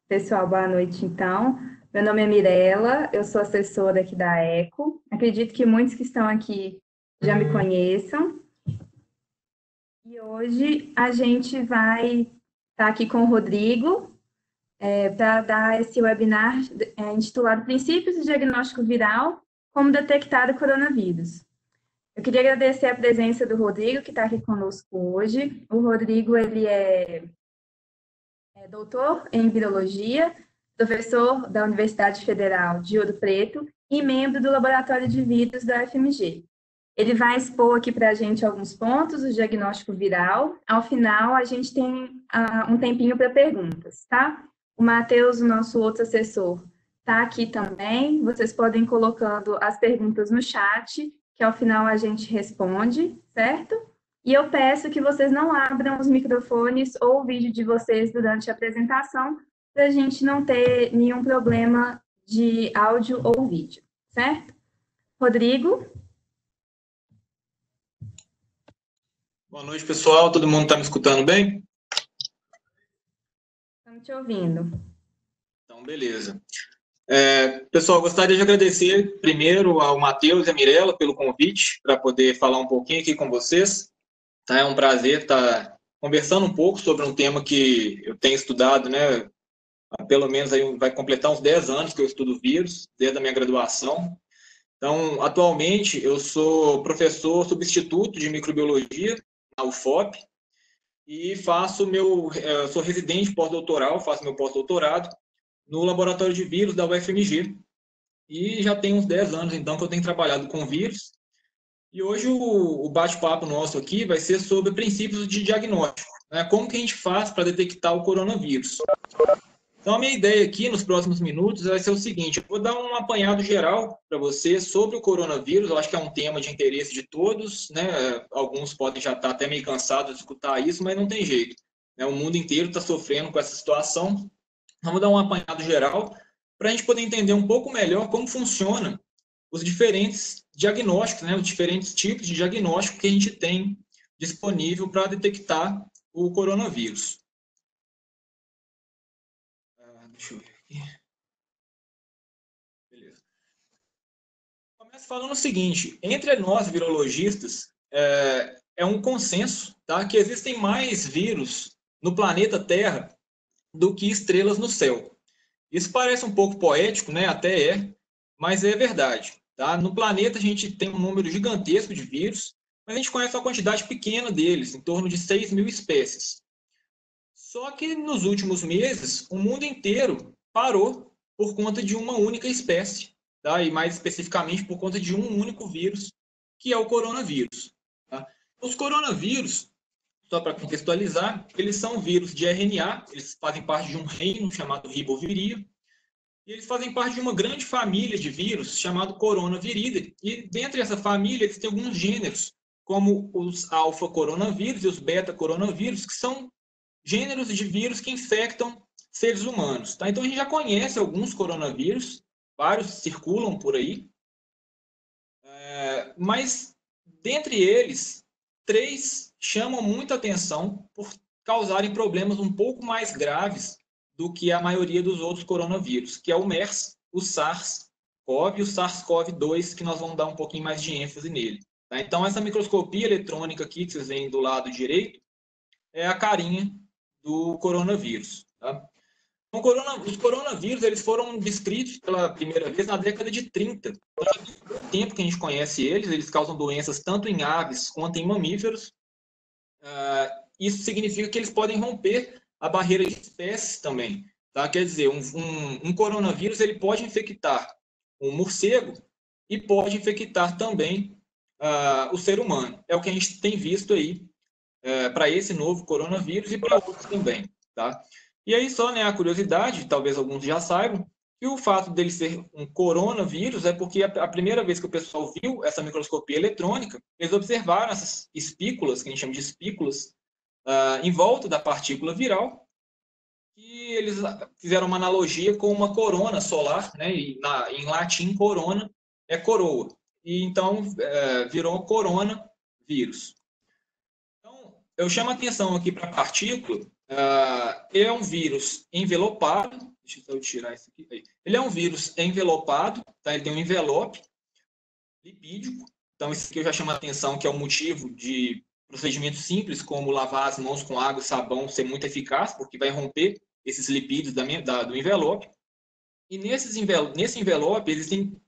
Pessoal, boa noite, então. Meu nome é Mirela, eu sou assessora aqui da ECO. Acredito que muitos que estão aqui já me conheçam. E hoje a gente vai estar aqui com o Rodrigo para dar esse webinar intitulado Princípios do Diagnóstico Viral, como detectar o coronavírus. Eu queria agradecer a presença do Rodrigo, que está aqui conosco hoje. O Rodrigo, ele é doutor em virologia, professor da Universidade Federal de Ouro Preto e membro do Laboratório de Vírus da UFMG. Ele vai expor aqui para a gente alguns pontos do diagnóstico viral. Ao final, a gente tem um tempinho para perguntas, tá? O Matheus, o nosso outro assessor, está aqui também. Vocês podem ir colocando as perguntas no chat, que ao final a gente responde, certo? E eu peço que vocês não abram os microfones ou o vídeo de vocês durante a apresentação, para a gente não ter nenhum problema de áudio ou vídeo, certo? Rodrigo? Boa noite, pessoal. Todo mundo está me escutando bem? Estamos te ouvindo. Então, beleza. Pessoal, gostaria de agradecer primeiro ao Matheus e à Mirela pelo convite para poder falar um pouquinho aqui com vocês. É um prazer estar conversando um pouco sobre um tema que eu tenho estudado, né? Há pelo menos aí vai completar uns 10 anos que eu estudo vírus, desde a minha graduação. Então, atualmente, eu sou professor substituto de microbiologia na UFOP e sou residente pós-doutoral, faço meu pós-doutorado no laboratório de vírus da UFMG. E já tem uns 10 anos, então, que eu tenho trabalhado com vírus. E hoje o bate-papo nosso aqui vai ser sobre princípios de diagnóstico, né? Como que a gente faz para detectar o coronavírus. Então, a minha ideia aqui, nos próximos minutos, vai ser o seguinte: eu vou dar um apanhado geral para você sobre o coronavírus. Eu acho que é um tema de interesse de todos, né? Alguns podem já estar até meio cansados de escutar isso, mas não tem jeito, né? O mundo inteiro está sofrendo com essa situação. Vamos dar um apanhado geral para a gente poder entender um pouco melhor como funciona os diferentes diagnósticos, né? Os diferentes tipos de diagnóstico que a gente tem disponível para detectar o coronavírus. Deixa eu ver aqui. Beleza. Começo falando o seguinte: entre nós virologistas, é um consenso, tá, que existem mais vírus no planeta Terra do que estrelas no céu. Isso parece um pouco poético, né? Até mas é verdade. Tá? No planeta a gente tem um número gigantesco de vírus, mas a gente conhece uma quantidade pequena deles, em torno de 6 mil espécies. Só que nos últimos meses, o mundo inteiro parou por conta de uma única espécie, tá? E mais especificamente por conta de um único vírus, que é o coronavírus. Tá? Os coronavírus, só para contextualizar, eles são vírus de RNA, eles fazem parte de um reino chamado Riboviria, e eles fazem parte de uma grande família de vírus chamado Coronaviridae. E dentre essa família, eles têm alguns gêneros, como os alfa-coronavírus e os beta-coronavírus, que são gêneros de vírus que infectam seres humanos. Tá? Então, a gente já conhece alguns coronavírus, vários circulam por aí, mas, dentre eles, 3 chamam muita atenção por causarem problemas um pouco mais graves do que a maioria dos outros coronavírus, que é o MERS, o SARS-CoV e o SARS-CoV-2, que nós vamos dar um pouquinho mais de ênfase nele. Tá? Então, essa microscopia eletrônica aqui, que vocês veem do lado direito, é a carinha do coronavírus. Tá? Então, os coronavírus eles foram descritos pela primeira vez na década de 30. Então, já tem muito tempo que a gente conhece eles, eles causam doenças tanto em aves quanto em mamíferos. Isso significa que eles podem romper a barreira de espécies também. Tá? Quer dizer, um coronavírus ele pode infectar um morcego e pode infectar também o ser humano. É o que a gente tem visto aí para esse novo coronavírus e para outros também. Tá? E aí só, né, a curiosidade, talvez alguns já saibam, que o fato dele ser um coronavírus é porque a primeira vez que o pessoal viu essa microscopia eletrônica, eles observaram essas espículas, que a gente chama de espículas, em volta da partícula viral, e eles fizeram uma analogia com uma corona solar, né? E em latim, corona é coroa. E então virou coronavírus. Então, eu chamo a atenção aqui para a partícula. É um vírus envelopado, Deixa eu tirar isso aqui. Aí. Ele é um vírus envelopado, tá? Ele tem um envelope lipídico. Então, isso aqui eu já chamo a atenção, que é o motivo de procedimentos simples, como lavar as mãos com água e sabão, ser muito eficaz, porque vai romper esses lipídios do envelope. E nesse envelope existem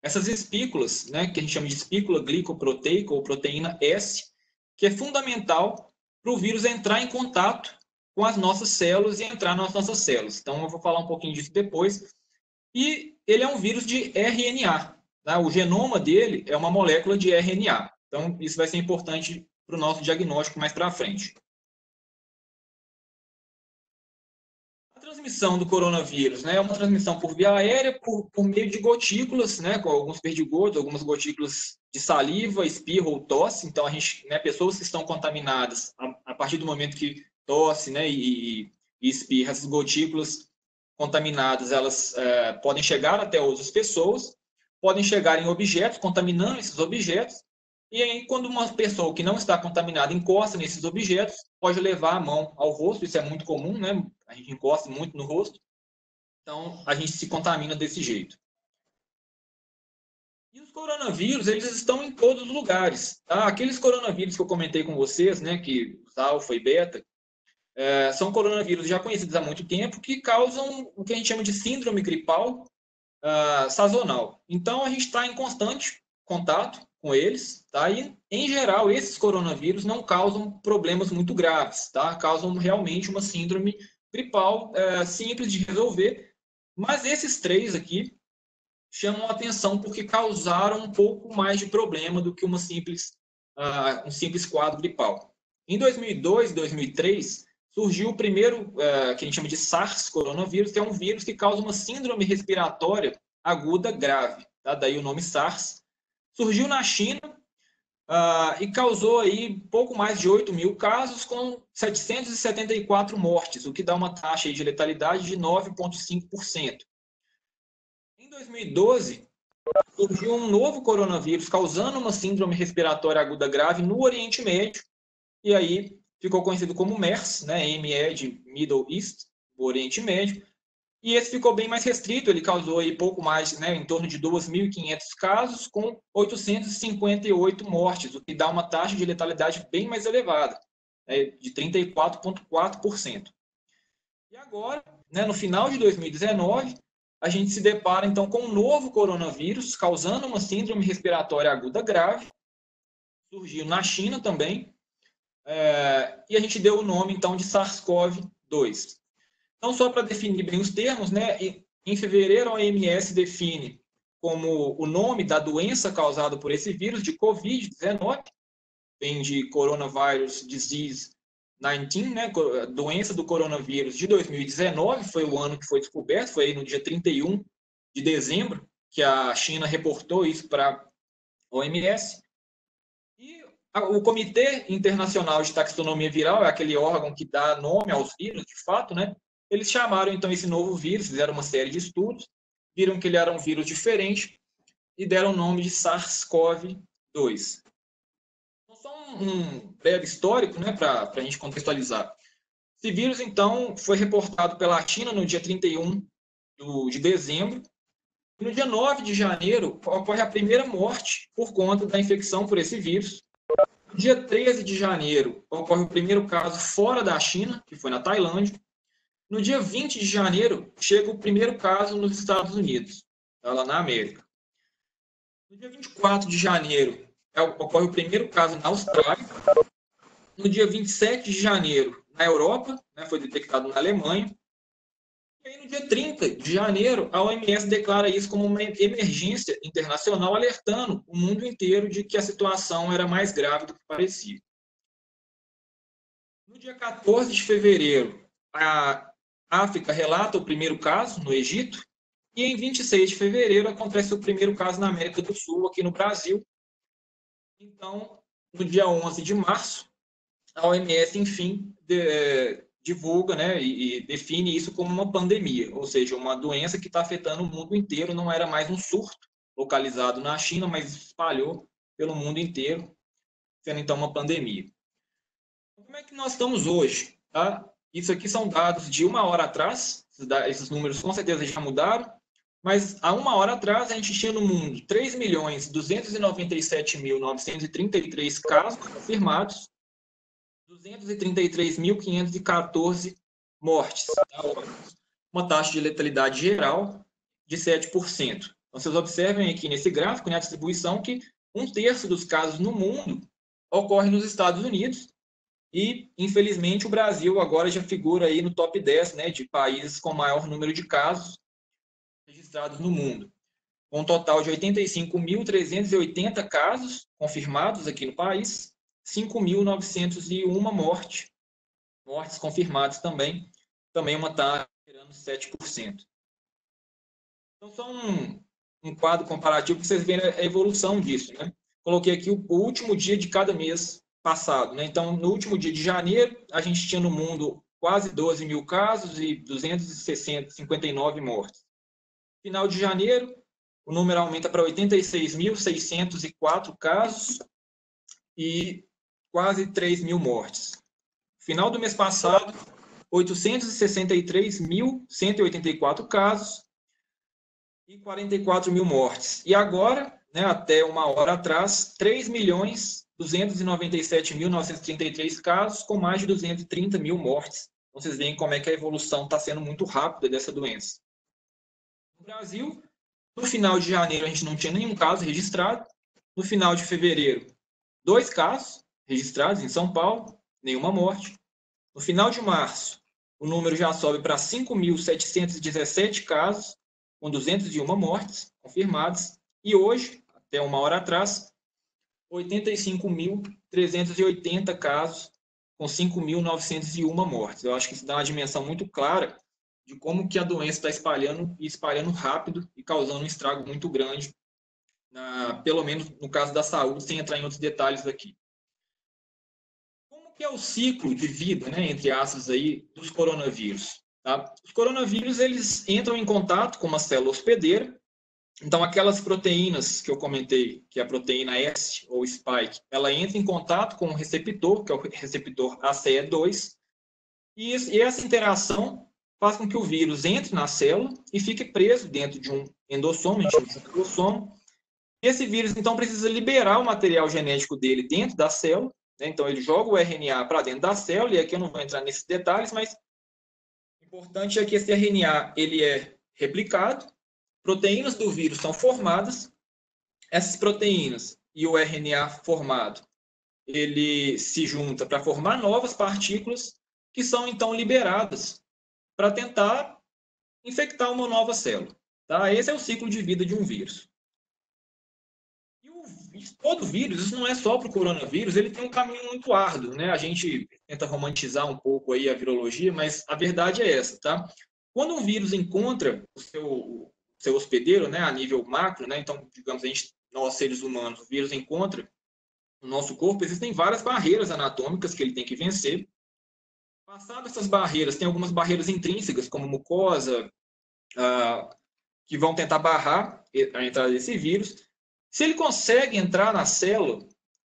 essas espículas, né, que a gente chama de espícula glicoproteica ou proteína S, que é fundamental para o vírus entrar em contato com as nossas células e entrar nas nossas células. Então, eu vou falar um pouquinho disso depois. E ele é um vírus de RNA. Tá? O genoma dele é uma molécula de RNA. Então, isso vai ser importante para o nosso diagnóstico mais para frente. A transmissão do coronavírus, né, é uma transmissão por via aérea, por meio de gotículas, né, com alguns perdigotos, algumas gotículas de saliva, espirro ou tosse. Então, pessoas que estão contaminadas, a partir do momento que tosse, né, e espirra, essas gotículas contaminadas, elas podem chegar até outras pessoas, podem chegar em objetos, contaminando esses objetos, e aí, quando uma pessoa que não está contaminada encosta nesses objetos, pode levar a mão ao rosto, isso é muito comum, né? A gente encosta muito no rosto, então a gente se contamina desse jeito. E os coronavírus, eles estão em todos os lugares, tá? Aqueles coronavírus que eu comentei com vocês, né, que os alfa e beta, são coronavírus já conhecidos há muito tempo, que causam o que a gente chama de síndrome gripal sazonal. Então, a gente está em constante contato com eles, tá? E, em geral, esses coronavírus não causam problemas muito graves, tá? Causam realmente uma síndrome gripal simples de resolver, mas esses três aqui chamam a atenção porque causaram um pouco mais de problema do que um simples quadro gripal. Em 2002 e 2003, surgiu o primeiro, que a gente chama de SARS coronavírus, que é um vírus que causa uma síndrome respiratória aguda grave, tá? Daí o nome SARS. Surgiu na China e causou aí pouco mais de 8 mil casos, com 774 mortes, o que dá uma taxa de letalidade de 9,5%. Em 2012, surgiu um novo coronavírus causando uma síndrome respiratória aguda grave no Oriente Médio, e aí ficou conhecido como MERS, né, ME de Middle East, o Oriente Médio, e esse ficou bem mais restrito, ele causou aí pouco mais, né, em torno de 2.500 casos, com 858 mortes, o que dá uma taxa de letalidade bem mais elevada, né, de 34,4%. E agora, né, no final de 2019, a gente se depara, então, com um novo coronavírus, causando uma síndrome respiratória aguda grave, surgiu na China também, e a gente deu o nome, então, de SARS-CoV-2. Então, só para definir bem os termos, né, em fevereiro a OMS define como o nome da doença causada por esse vírus de Covid-19, vem de Coronavirus Disease 19, né, doença do coronavírus de 2019, foi o ano que foi descoberto, foi no dia 31 de dezembro que a China reportou isso para a OMS. E o Comitê Internacional de Taxonomia Viral, é aquele órgão que dá nome aos vírus, de fato, né? Eles chamaram, então, esse novo vírus, fizeram uma série de estudos, viram que ele era um vírus diferente e deram o nome de SARS-CoV-2. Então, só um breve histórico, né, para a gente contextualizar. Esse vírus, então, foi reportado pela China no dia 31 de dezembro. E no dia 9 de janeiro, ocorre a primeira morte por conta da infecção por esse vírus. No dia 13 de janeiro, ocorre o primeiro caso fora da China, que foi na Tailândia. No dia 20 de janeiro, chega o primeiro caso nos Estados Unidos, lá na América. No dia 24 de janeiro, ocorre o primeiro caso na Austrália. No dia 27 de janeiro, na Europa, né, foi detectado na Alemanha. E aí, no dia 30 de janeiro, a OMS declara isso como uma emergência internacional, alertando o mundo inteiro de que a situação era mais grave do que parecia. No dia 14 de fevereiro, a África relata o primeiro caso no Egito, e em 26 de fevereiro acontece o primeiro caso na América do Sul, aqui no Brasil. Então, no dia 11 de março, a OMS, enfim, divulga, né, e define isso como uma pandemia, ou seja, uma doença que está afetando o mundo inteiro, não era mais um surto localizado na China, mas espalhou pelo mundo inteiro, sendo então uma pandemia. Como é que nós estamos hoje? Tá? Isso aqui são dados de 1 hora atrás, Esses números com certeza já mudaram, mas há uma hora atrás a gente tinha no mundo 3.297.933 casos confirmados, 233.514 mortes, tá? Uma taxa de letalidade geral de 7%. Então, vocês observem aqui nesse gráfico, né, a distribuição, que 1/3 dos casos no mundo ocorre nos Estados Unidos e, infelizmente, o Brasil agora já figura aí no top 10, né, de países com maior número de casos registrados no mundo, com um total de 85.380 casos confirmados aqui no país, 5.901 mortes confirmadas também uma taxa de 7%. Então, só um quadro comparativo para vocês verem a evolução disso, né? Coloquei aqui o último dia de cada mês passado, né? Então, no último dia de janeiro, a gente tinha no mundo quase 12 mil casos e 259 mortes. Final de janeiro, o número aumenta para 86.604 casos e quase 3 mil mortes. Final do mês passado, 863.184 casos e 44 mil mortes. E agora, né, até uma hora atrás, 3.297.933 casos, com mais de 230 mil mortes. Então, vocês veem como é que a evolução está sendo muito rápida dessa doença. No Brasil, no final de janeiro, a gente não tinha nenhum caso registrado. No final de fevereiro, 2 casos registrados em São Paulo, nenhuma morte. No final de março, o número já sobe para 5.717 casos, com 201 mortes confirmadas. E hoje, até uma hora atrás, 85.380 casos, com 5.901 mortes. Eu acho que isso dá uma dimensão muito clara de como que a doença está espalhando rápido e causando um estrago muito grande, pelo menos no caso da saúde, sem entrar em outros detalhes aqui. Como que é o ciclo de vida, né, entre aspas, aí, dos coronavírus? Tá? Os coronavírus, eles entram em contato com uma célula hospedeira. Então, aquelas proteínas que eu comentei, que é a proteína S ou spike, ela entra em contato com o receptor, que é o receptor ACE2, e essa interação faz com que o vírus entre na célula e fique preso dentro de um endossomo, a gente chama de endossomo. Esse vírus, então, precisa liberar o material genético dele dentro da célula, né? Então, ele joga o RNA para dentro da célula, e aqui eu não vou entrar nesses detalhes, mas o importante é que esse RNA ele é replicado, proteínas do vírus são formadas, essas proteínas e o RNA formado, ele se junta para formar novas partículas que são, então, liberadas para tentar infectar uma nova célula. Tá? Esse é o ciclo de vida de um vírus. E todo vírus, isso não é só para o coronavírus, ele tem um caminho muito árduo, né? A gente tenta romantizar um pouco aí a virologia, mas a verdade é essa, tá? Quando um vírus encontra o seu hospedeiro, né, a nível macro, né? Então, digamos, nós seres humanos, o vírus encontra no nosso corpo, existem várias barreiras anatômicas que ele tem que vencer. Passado essas barreiras, tem algumas barreiras intrínsecas, como mucosa, que vão tentar barrar a entrada desse vírus. Se ele consegue entrar na célula,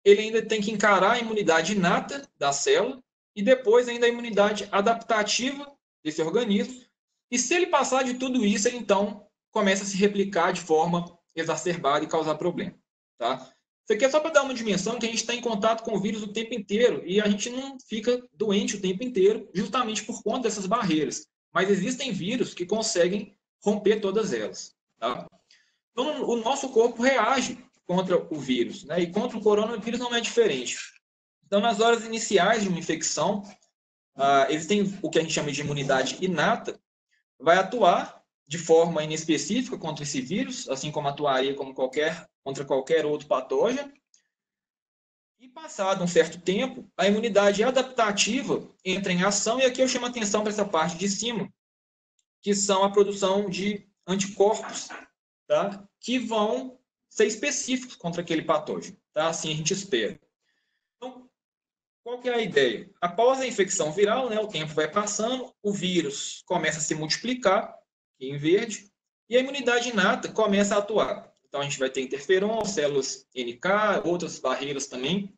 ele ainda tem que encarar a imunidade inata da célula e depois ainda a imunidade adaptativa desse organismo. E se ele passar de tudo isso, ele então começa a se replicar de forma exacerbada e causar problema. Tá? Isso aqui é só para dar uma dimensão que a gente está em contato com o vírus o tempo inteiro e a gente não fica doente o tempo inteiro, justamente por conta dessas barreiras. Mas existem vírus que conseguem romper todas elas. Tá? Então, o nosso corpo reage contra o vírus, né? E contra o coronavírus não é diferente. Então, nas horas iniciais de uma infecção, eles têm o que a gente chama de imunidade inata, vai atuar de forma inespecífica contra esse vírus, assim como atuaria contra qualquer outro patógeno. E passado um certo tempo, a imunidade adaptativa entra em ação, e aqui eu chamo a atenção para essa parte de cima, que são a produção de anticorpos, tá? Que vão ser específicos contra aquele patógeno. Tá? Assim a gente espera. Então, qual que é a ideia? Após a infecção viral, né, o tempo vai passando, o vírus começa a se multiplicar, aqui em verde, e a imunidade inata começa a atuar. Então, a gente vai ter interferon, células NK, outras barreiras também.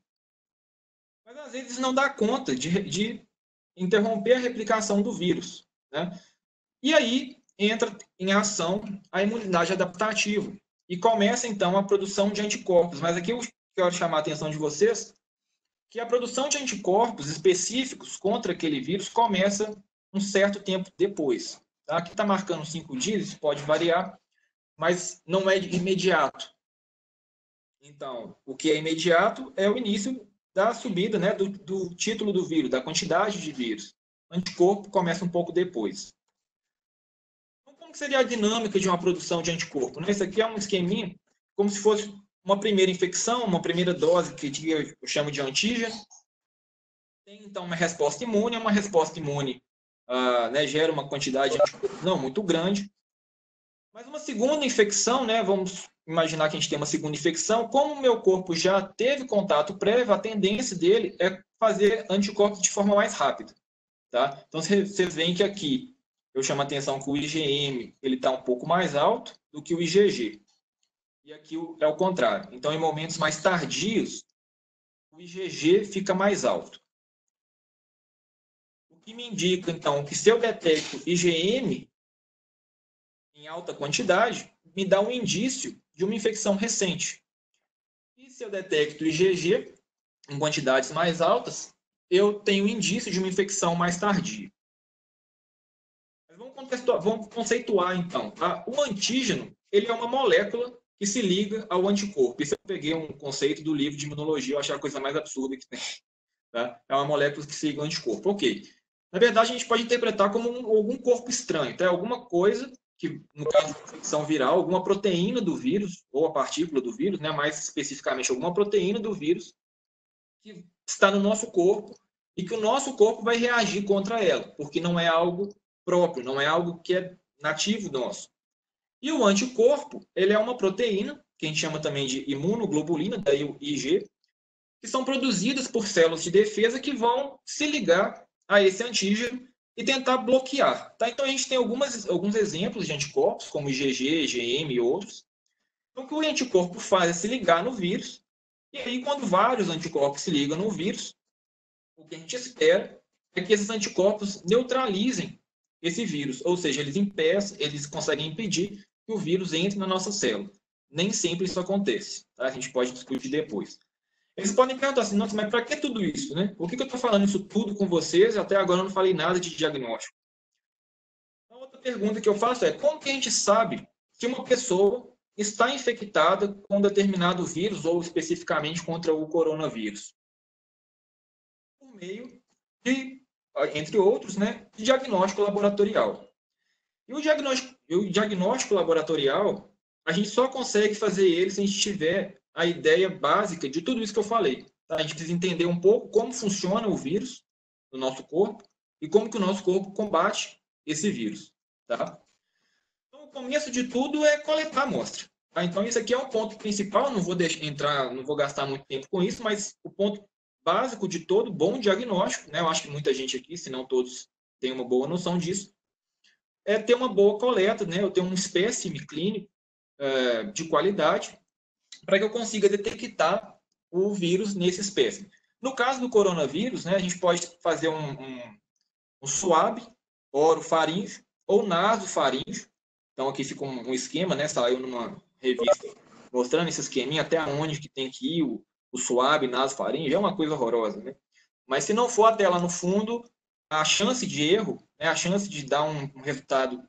Mas, às vezes, não dá conta de interromper a replicação do vírus, né? E aí entra em ação a imunidade adaptativa e começa, então, a produção de anticorpos. Mas aqui eu quero chamar a atenção de vocês que a produção de anticorpos específicos contra aquele vírus começa um certo tempo depois. Tá? Aqui está marcando 5 dias, isso pode variar, mas não é imediato. Então, o que é imediato é o início da subida, né, do título do vírus, da quantidade de vírus. O anticorpo começa um pouco depois. Então, como seria a dinâmica de uma produção de anticorpo? Esse aqui é um esqueminha, como se fosse uma primeira infecção, uma primeira dose, que eu chamo de antígeno. Tem, então, uma resposta imune né, gera uma quantidade de anticorpo não muito grande. Mas uma segunda infecção, né, vamos imaginar que a gente tem uma segunda infecção, como o meu corpo já teve contato prévio, a tendência dele é fazer anticorpos de forma mais rápida. Tá? Então, vocês veem que aqui eu chamo a atenção que o IgM está um pouco mais alto do que o IgG. E aqui é o contrário. Então, em momentos mais tardios, o IgG fica mais alto. O que me indica, então, que se eu detecto IgM em alta quantidade, me dá um indício de uma infecção recente. E se eu detecto IgG em quantidades mais altas, eu tenho indício de uma infecção mais tardia. Mas vamos conceituar, então. O antígeno ele é uma molécula que se liga ao anticorpo. Isso eu peguei um conceito do livro de imunologia, eu achei a coisa mais absurda que tem. Tá? É uma molécula que se liga ao anticorpo. Ok. Na verdade, a gente pode interpretar como algum corpo estranho, tá? Alguma coisa que, no caso de infecção viral, alguma proteína do vírus, ou a partícula do vírus, né? Mais especificamente, alguma proteína do vírus que está no nosso corpo e que o nosso corpo vai reagir contra ela, porque não é algo próprio, não é algo que é nativo nosso. E o anticorpo, ele é uma proteína, que a gente chama também de imunoglobulina, daí o IG, que são produzidas por células de defesa que vão se ligar a esse antígeno e tentar bloquear. Tá? Então, a gente tem alguns exemplos de anticorpos, como IgG, IgM e outros. Então, o que o anticorpo faz é se ligar no vírus, e aí, quando vários anticorpos se ligam no vírus, o que a gente espera é que esses anticorpos neutralizem esse vírus, ou seja, eles conseguem impedir que o vírus entre na nossa célula. Nem sempre isso acontece, tá? A gente pode discutir depois. Eles podem perguntar assim, nossa, mas para que tudo isso, né? Por que eu estou falando isso tudo com vocês e até agora eu não falei nada de diagnóstico? A outra pergunta que eu faço é, como que a gente sabe que uma pessoa está infectada com um determinado vírus ou especificamente contra o coronavírus? Por meio de, entre outros, né, de diagnóstico laboratorial. E o diagnóstico laboratorial, a gente só consegue fazer ele se a gente tiver a ideia básica de tudo isso que eu falei. Tá? A gente precisa entender um pouco como funciona o vírus no nosso corpo e como que o nosso corpo combate esse vírus. Tá? Então, o começo de tudo é coletar a amostra. Tá? Então, isso aqui é o ponto principal, não vou não vou gastar muito tempo com isso, mas o ponto básico de todo bom diagnóstico, né? Eu acho que muita gente aqui, se não todos, tem uma boa noção disso, é ter uma boa coleta, né? Eu ter um espécime clínico de qualidade para que eu consiga detectar o vírus nesse espécime. No caso do coronavírus, né, a gente pode fazer um swab orofaríngeo ou nasofaríngeo. Então, aqui fica um esquema, né? Saiu numa revista mostrando esse esqueminha até onde que tem que ir o swab nasofaríngeo. É uma coisa horrorosa, né? Mas se não for até lá no fundo, a chance de erro, né, a chance de dar um resultado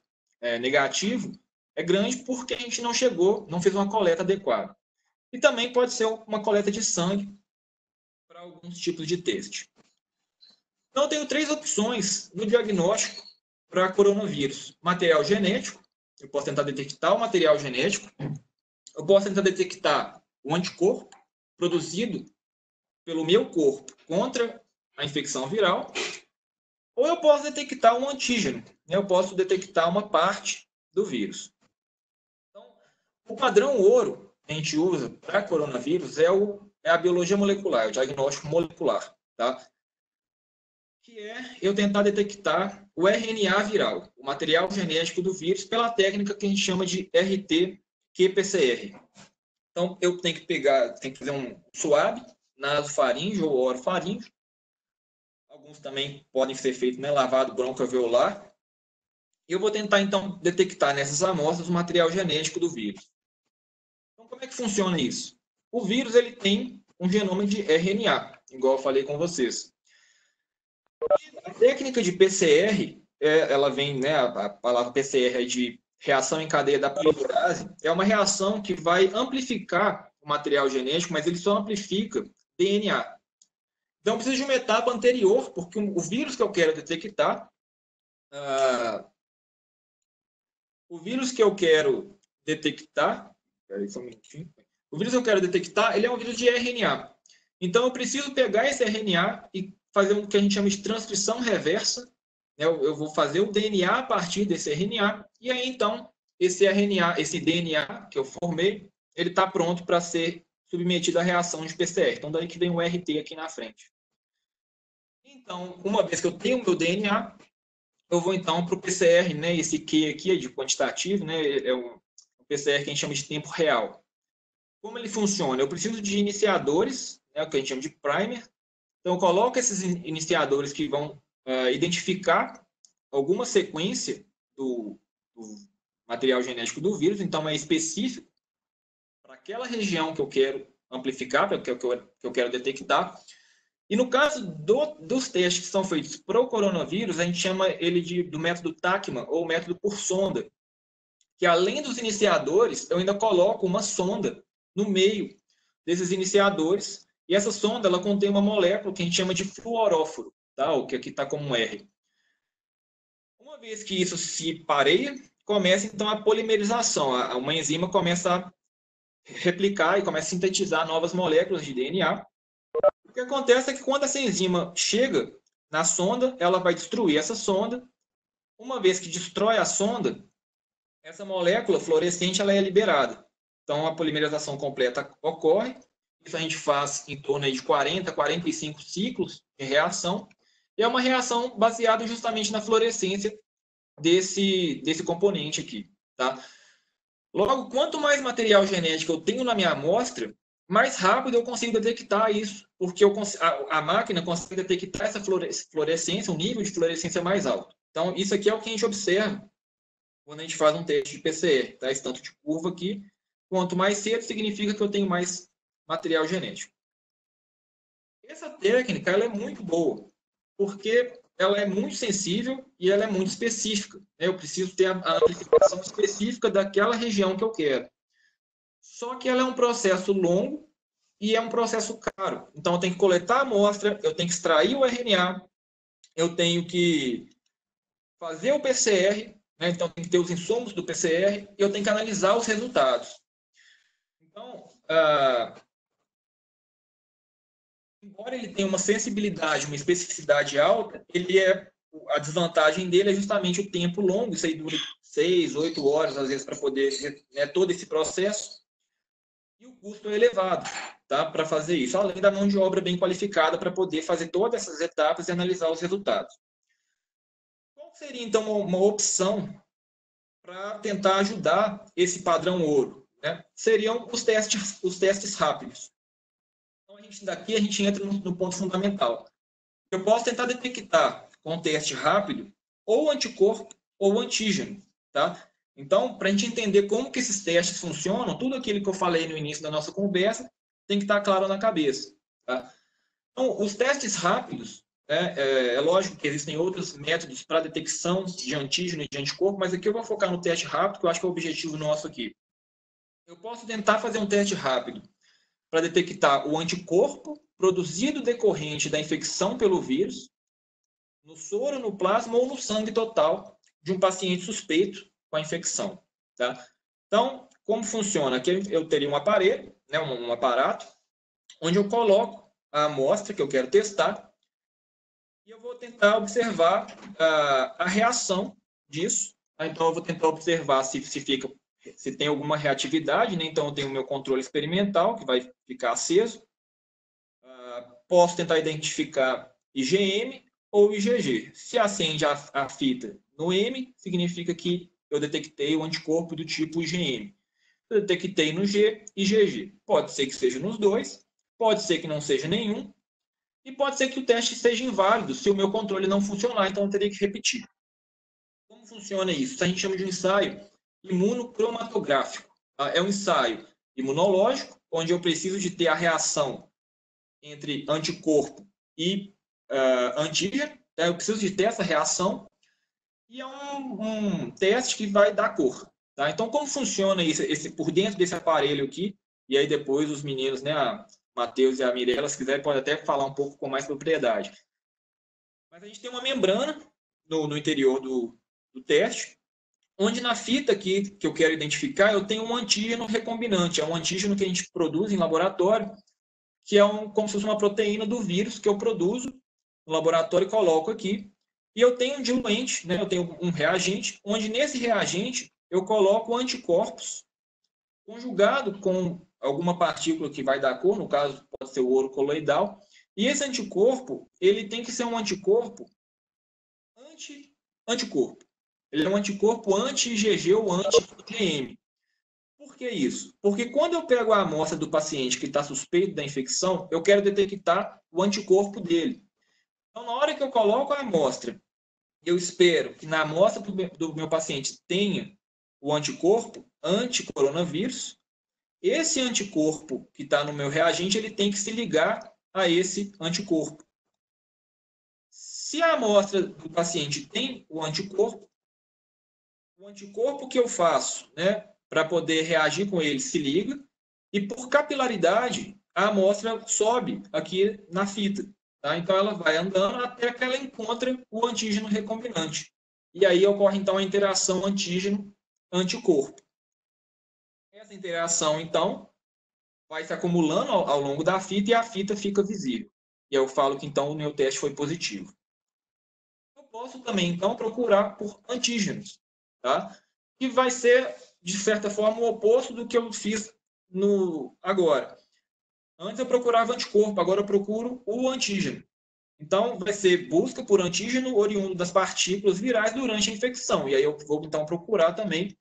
negativo é grande porque a gente não fez uma coleta adequada. E também pode ser uma coleta de sangue para alguns tipos de teste. Então, eu tenho 3 opções no diagnóstico para coronavírus. Material genético, eu posso tentar detectar o material genético, eu posso tentar detectar o anticorpo produzido pelo meu corpo contra a infecção viral, ou eu posso detectar um antígeno, né? Eu posso detectar uma parte do vírus. Então, o padrão ouro que a gente usa para coronavírus é a biologia molecular, o diagnóstico molecular, tá? Que é eu tentar detectar o RNA viral, o material genético do vírus, pela técnica que a gente chama de RT-qPCR. Então, eu tenho que fazer um swab nasofaríngeo ou orofaríngeo. Alguns também podem ser feitos, né, lavado broncoalveolar. Eu vou tentar, então, detectar nessas amostras o material genético do vírus. Então, como é que funciona isso? O vírus ele tem um genoma de RNA, igual eu falei com vocês. A técnica de PCR, ela vem, né, a palavra PCR é de reação em cadeia da polimerase, é uma reação que vai amplificar o material genético, mas ele só amplifica DNA. Então, precisa de uma etapa anterior, porque o vírus que eu quero detectar, o vírus que eu quero detectar, só um minutinho. O vírus que eu quero detectar, ele é um vírus de RNA. Então, eu preciso pegar esse RNA e fazer o que a gente chama de transcrição reversa. Eu vou fazer o DNA a partir desse RNA, e aí, então, esse RNA, esse DNA que eu formei, ele está pronto para ser submetido à reação de PCR. Então, daí que vem o RT aqui na frente. Então, uma vez que eu tenho o meu DNA, eu vou então para o PCR, né? Esse Q aqui é de quantitativo, né? É o PCR que a gente chama de tempo real. Como ele funciona? Eu preciso de iniciadores, né? O que a gente chama de primer. Então, eu coloco esses iniciadores que vão identificar alguma sequência do material genético do vírus, então é específico para aquela região que eu quero amplificar, que eu quero detectar. E no caso dos testes que são feitos para o coronavírus, a gente chama ele do método TACMA, ou método por sonda, que além dos iniciadores, eu ainda coloco uma sonda no meio desses iniciadores, e essa sonda ela contém uma molécula que a gente chama de fluoróforo, tá? O que aqui está como um R. Uma vez que isso se pareia, começa então a polimerização, uma enzima começa a replicar e começa a sintetizar novas moléculas de DNA. O que acontece é que quando essa enzima chega na sonda, ela vai destruir essa sonda. Uma vez que destrói a sonda, essa molécula fluorescente ela é liberada. Então, a polimerização completa ocorre. Isso a gente faz em torno de 40, 45 ciclos de reação. E é uma reação baseada justamente na fluorescência desse componente aqui. Tá? Logo, quanto mais material genético eu tenho na minha amostra, mais rápido eu consigo detectar isso, porque a máquina consegue detectar essa fluorescência, um nível de fluorescência mais alto. Então, isso aqui é o que a gente observa quando a gente faz um teste de PCR. Tá? Esse tanto de curva aqui, quanto mais cedo, significa que eu tenho mais material genético. Essa técnica ela é muito boa, porque ela é muito sensível e ela é muito específica. Eu preciso ter a amplificação específica daquela região que eu quero. Só que ela é um processo longo e é um processo caro. Então, eu tenho que coletar a amostra, eu tenho que extrair o RNA, eu tenho que fazer o PCR, né? Então, tem que ter os insumos do PCR e eu tenho que analisar os resultados. Então, embora ele tenha uma sensibilidade, uma especificidade alta, a desvantagem dele é justamente o tempo longo, isso aí dura 6, 8 horas, às vezes, para poder, né, todo esse processo, e o custo é elevado, tá, para fazer isso, além da mão de obra bem qualificada para poder fazer todas essas etapas e analisar os resultados. Qual seria, então, uma opção para tentar ajudar esse padrão ouro? Né? Seriam os testes rápidos. Então, daqui a gente entra no ponto fundamental. Eu posso tentar detectar com um teste rápido ou anticorpo ou antígeno, tá? Então, para a gente entender como que esses testes funcionam, tudo aquilo que eu falei no início da nossa conversa tem que estar claro na cabeça, tá? Então, os testes rápidos, é lógico que existem outros métodos para detecção de antígeno e de anticorpo, mas aqui eu vou focar no teste rápido, que eu acho que é o objetivo nosso aqui. Eu posso tentar fazer um teste rápido para detectar o anticorpo produzido decorrente da infecção pelo vírus, no soro, no plasma ou no sangue total de um paciente suspeito com a infecção. Tá? Então, como funciona? Aqui eu teria um aparelho, né, um aparato, onde eu coloco a amostra que eu quero testar e eu vou tentar observar a reação disso. Então, eu vou tentar observar se tem alguma reatividade, né? Então eu tenho o meu controle experimental, que vai ficar aceso. Posso tentar identificar IgM ou IgG. Se acende a fita no M, significa que eu detectei o anticorpo do tipo IgM. Eu detectei no G, IgG. Pode ser que seja nos dois, pode ser que não seja nenhum, e pode ser que o teste seja inválido se o meu controle não funcionar, então eu teria que repetir. Como Como funciona isso? A gente chama de um ensaio imunocromatográfico. Tá? É um ensaio imunológico, onde eu preciso de ter a reação entre anticorpo e antígeno. Tá? Eu preciso de ter essa reação e é um teste que vai dar cor. Tá? Então, como funciona isso por dentro desse aparelho aqui? E aí depois os meninos, né, a Matheus e a Mirella, se quiserem, podem até falar um pouco com mais propriedade. Mas a gente tem uma membrana no interior do teste, onde na fita aqui que eu quero identificar, eu tenho um antígeno recombinante. É um antígeno que a gente produz em laboratório, que é como se fosse uma proteína do vírus que eu produzo no laboratório e coloco aqui. E eu tenho um diluente, né? Eu tenho um reagente, onde nesse reagente eu coloco anticorpos conjugado com alguma partícula que vai dar cor, no caso pode ser o ouro coloidal. E esse anticorpo, ele tem que ser um anticorpo anticorpo. Ele é um anticorpo anti-IgG ou anti-IgM. Por que isso? Porque quando eu pego a amostra do paciente que está suspeito da infecção, eu quero detectar o anticorpo dele. Então, na hora que eu coloco a amostra, eu espero que na amostra do meu paciente tenha o anticorpo anti-coronavírus. Esse anticorpo que está no meu reagente, ele tem que se ligar a esse anticorpo. Se a amostra do paciente tem o anticorpo que eu faço, né, para poder reagir com ele se liga, e por capilaridade, a amostra sobe aqui na fita. Tá? Então, ela vai andando até que ela encontra o antígeno recombinante. E aí ocorre, então, a interação antígeno-anticorpo. Essa interação, então, vai se acumulando ao longo da fita e a fita fica visível. E eu falo que, então, o meu teste foi positivo. Eu posso também, então, procurar por antígenos, tá? Que vai ser, de certa forma, o oposto do que eu fiz agora. Antes eu procurava anticorpo, agora eu procuro o antígeno. Então, vai ser busca por antígeno oriundo das partículas virais durante a infecção. E aí eu vou, então, procurar também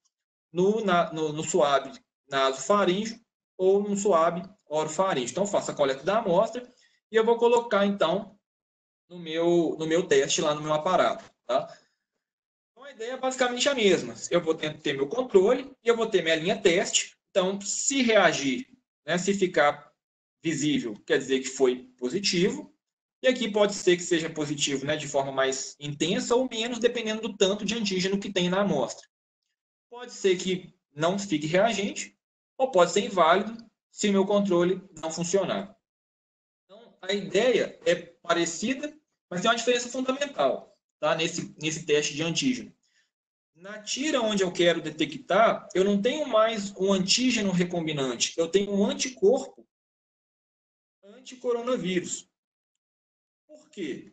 no suave nasofaríngeo ou no suave orofaríngeo. Então, eu faço a coleta da amostra e eu vou colocar, então, no meu teste lá no meu aparato. Tá? Então, a ideia é basicamente a mesma. Eu vou ter meu controle e eu vou ter minha linha teste. Então, se reagir, né, se ficar visível, quer dizer que foi positivo. E aqui pode ser que seja positivo, né, de forma mais intensa ou menos, dependendo do tanto de antígeno que tem na amostra. Pode ser que não fique reagente, ou pode ser inválido se o meu controle não funcionar. Então, a ideia é parecida, mas tem uma diferença fundamental, tá, nesse teste de antígeno. Na tira onde eu quero detectar, eu não tenho mais um antígeno recombinante, eu tenho um anticorpo anti-coronavírus. Por quê?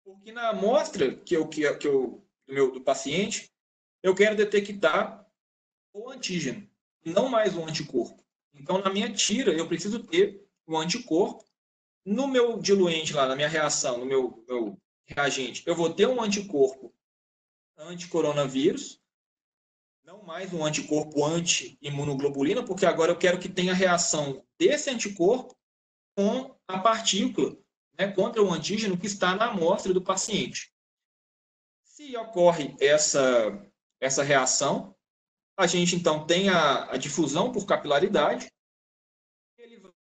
Porque na amostra do paciente, eu quero detectar o antígeno, não mais o anticorpo. Então, na minha tira, eu preciso ter o anticorpo. No meu diluente lá, na minha reação, no meu reagente, eu vou ter um anticorpo anti-coronavírus, não mais um anticorpo anti-imunoglobulina, porque agora eu quero que tenha a reação desse anticorpo com a partícula, né, contra o antígeno que está na amostra do paciente. Se ocorre essa reação, a gente então tem a difusão por capilaridade,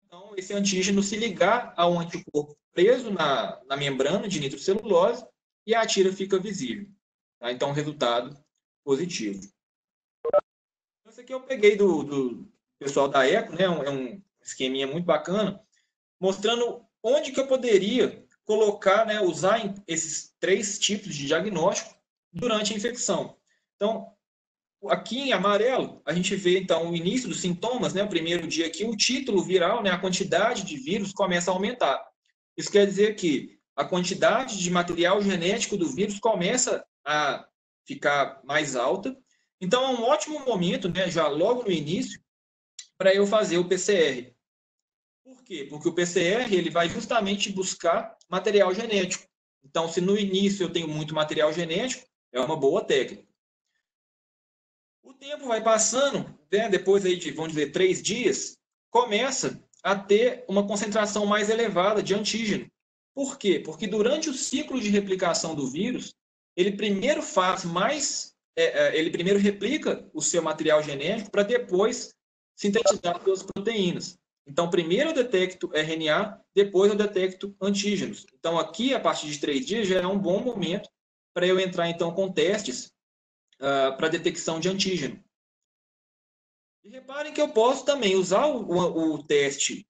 então esse antígeno se ligar ao anticorpo preso na membrana de nitrocelulose e a tira fica visível. Tá? Então, resultado positivo. Isso aqui eu peguei do pessoal da ECO, né? É um esqueminha muito bacana, mostrando onde que eu poderia colocar, né, usar esses 3 tipos de diagnóstico durante a infecção. Então, aqui em amarelo, a gente vê, então, o início dos sintomas, né, o primeiro dia aqui, o título viral, né, a quantidade de vírus começa a aumentar. Isso quer dizer que a quantidade de material genético do vírus começa a ficar mais alta. Então, é um ótimo momento, né, já logo no início, para eu fazer o PCR. Por quê? Porque o PCR ele vai justamente buscar material genético. Então, se no início eu tenho muito material genético, é uma boa técnica. O tempo vai passando, né? Depois aí de, vamos dizer, 3 dias, começa a ter uma concentração mais elevada de antígeno. Por quê? Porque durante o ciclo de replicação do vírus, ele primeiro faz mais, ele primeiro replica o seu material genético para depois sintetizar suas proteínas. Então, primeiro eu detecto RNA, depois eu detecto antígenos. Então, aqui, a partir de 3 dias, já é um bom momento para eu entrar, então, com testes para detecção de antígeno. E reparem que eu posso também usar o teste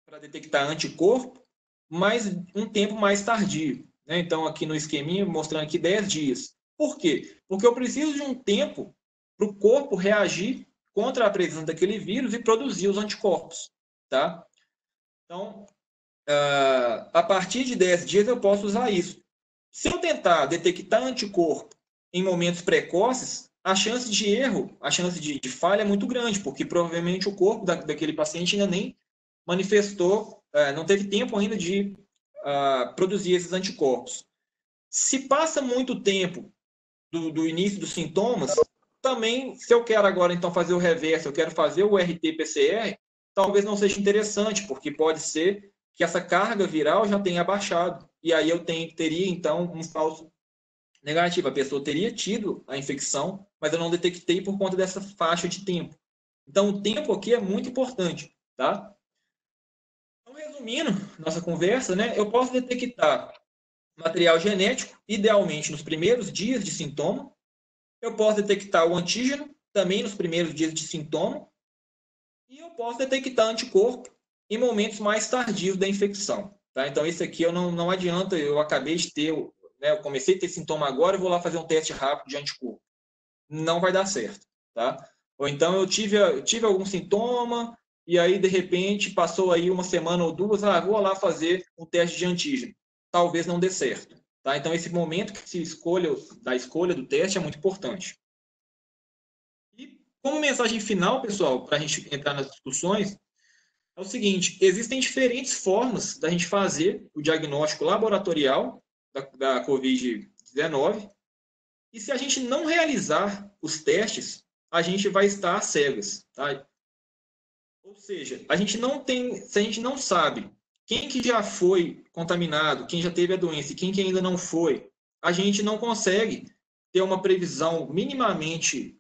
para detectar anticorpo, mas um tempo mais tardio. Né? Então, aqui no esqueminha, mostrando aqui 10 dias. Por quê? Porque eu preciso de um tempo para o corpo reagir contra a presença daquele vírus e produzir os anticorpos. Tá? Então, a partir de 10 dias eu posso usar isso. Se eu tentar detectar anticorpo em momentos precoces, a chance de erro, a chance de falha é muito grande, porque provavelmente o corpo daquele paciente ainda nem manifestou, não teve tempo ainda de produzir esses anticorpos. Se passa muito tempo do início dos sintomas, também, se eu quero agora então fazer o reverso, eu quero fazer o RT-PCR, talvez não seja interessante, porque pode ser que essa carga viral já tenha baixado. E aí eu teria, então, um falso negativo. A pessoa teria tido a infecção, mas eu não detectei por conta dessa faixa de tempo. Então, o tempo aqui é muito importante, tá? Então, resumindo nossa conversa, né, eu posso detectar material genético, idealmente nos primeiros dias de sintoma. Eu posso detectar o antígeno, também nos primeiros dias de sintoma. E eu posso detectar anticorpo em momentos mais tardios da infecção. Tá? Então, esse aqui eu não adianta, eu acabei de ter, né, eu comecei a ter sintoma agora, eu vou lá fazer um teste rápido de anticorpo. Não vai dar certo. Tá? Ou então eu tive algum sintoma, e aí, de repente, passou aí uma semana ou duas, vou lá fazer um teste de antígeno. Talvez não dê certo. Tá? Então, esse momento que se da escolha do teste é muito importante. E como mensagem final, pessoal, para a gente entrar nas discussões, é o seguinte: existem diferentes formas da gente fazer o diagnóstico laboratorial da Covid-19, e se a gente não realizar os testes, a gente vai estar às cegas. Tá? Ou seja, se a gente não sabe quem que já foi contaminado, quem já teve a doença e quem que ainda não foi, a gente não consegue ter uma previsão minimamente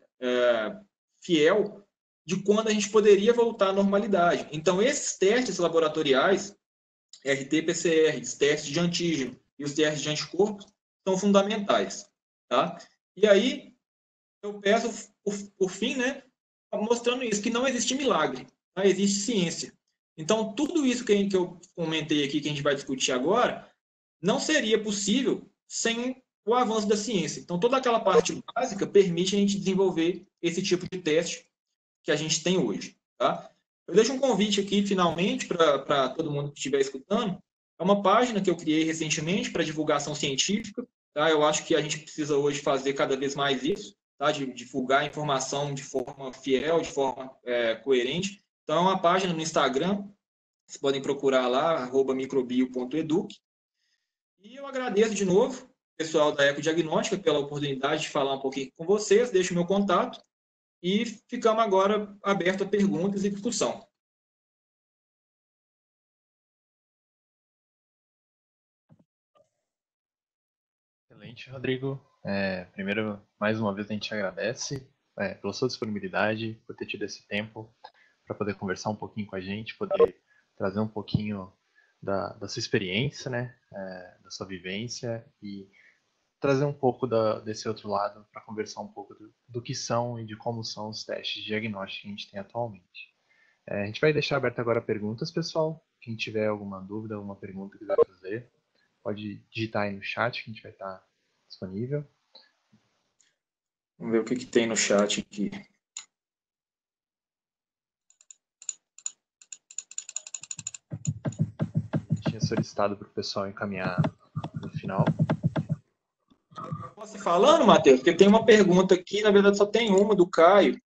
fiel de quando a gente poderia voltar à normalidade. Então, esses testes laboratoriais, RT-PCR, os testes de antígeno e os testes de anticorpos, são fundamentais. Tá? E aí, eu peço, por fim, né, mostrando isso, que não existe milagre, tá? Existe ciência. Então, tudo isso que eu comentei aqui, que a gente vai discutir agora, não seria possível sem o avanço da ciência. Então, toda aquela parte básica permite a gente desenvolver esse tipo de teste que a gente tem hoje. Tá? Eu deixo um convite aqui, finalmente, para todo mundo que estiver escutando. É uma página que eu criei recentemente para divulgação científica. Tá? Eu acho que a gente precisa hoje fazer cada vez mais isso, tá? De divulgar a informação de forma fiel, de forma coerente. Então, é uma página no Instagram, vocês podem procurar lá, @microbio.educ. E eu agradeço de novo, pessoal da Ecodiagnóstica, pela oportunidade de falar um pouquinho com vocês. Deixo o meu contato e ficamos agora abertos a perguntas e discussão. Excelente, Rodrigo. Primeiro, mais uma vez, a gente agradece pela sua disponibilidade, por ter tido esse tempo para poder conversar um pouquinho com a gente, poder trazer um pouquinho da sua experiência, né, da sua vivência e trazer um pouco desse outro lado para conversar um pouco do que são e de como são os testes de diagnóstico que a gente tem atualmente. A gente vai deixar aberto agora perguntas, pessoal. Quem tiver alguma dúvida, alguma pergunta que quiser fazer, pode digitar aí no chat que a gente vai estar disponível. Vamos ver o que tem no chat aqui. Tinha solicitado para o pessoal encaminhar no final. Posso ir falando, Matheus? Porque tem uma pergunta aqui, na verdade só tem uma, do Caio.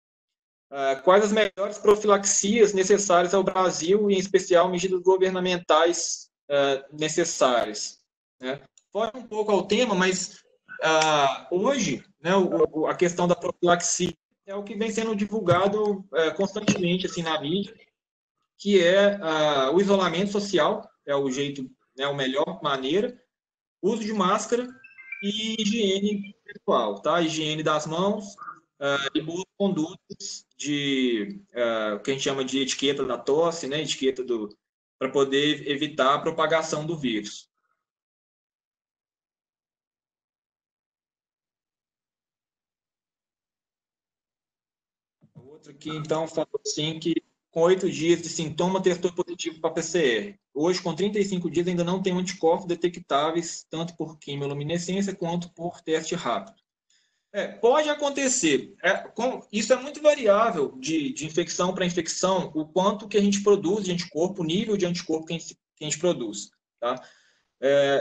Quais as melhores profilaxias necessárias ao Brasil e, em especial, medidas governamentais necessárias? Né? Foge um pouco ao tema, mas hoje, né, a questão da profilaxia é o que vem sendo divulgado constantemente assim, na mídia, que é o isolamento social, é o jeito, né, a melhor maneira, uso de máscara e higiene pessoal, tá? Higiene das mãos e boas condutas de o que a gente chama de etiqueta da tosse, né? Etiqueta para poder evitar a propagação do vírus. Outro aqui, então, falou assim que com 8 dias de sintoma testou positivo para PCR. Hoje, com 35 dias, ainda não tem anticorpos detectáveis, tanto por quimioluminescência quanto por teste rápido. Pode acontecer. Isso é muito variável de infecção para infecção, o quanto que a gente produz de anticorpo, o nível de anticorpo que a gente produz. Tá?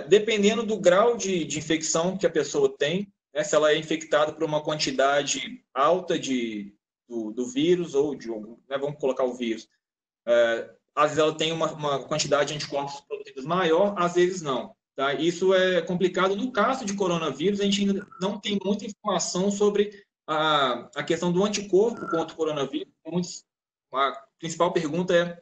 Dependendo do grau de infecção que a pessoa tem, né, se ela é infectada por uma quantidade alta do vírus, ou né, vamos colocar o vírus, às vezes ela tem uma quantidade de anticorpos produzidos maior, às vezes não. Tá? Isso é complicado. No caso de coronavírus, a gente ainda não tem muita informação sobre a questão do anticorpo contra o coronavírus. A principal pergunta é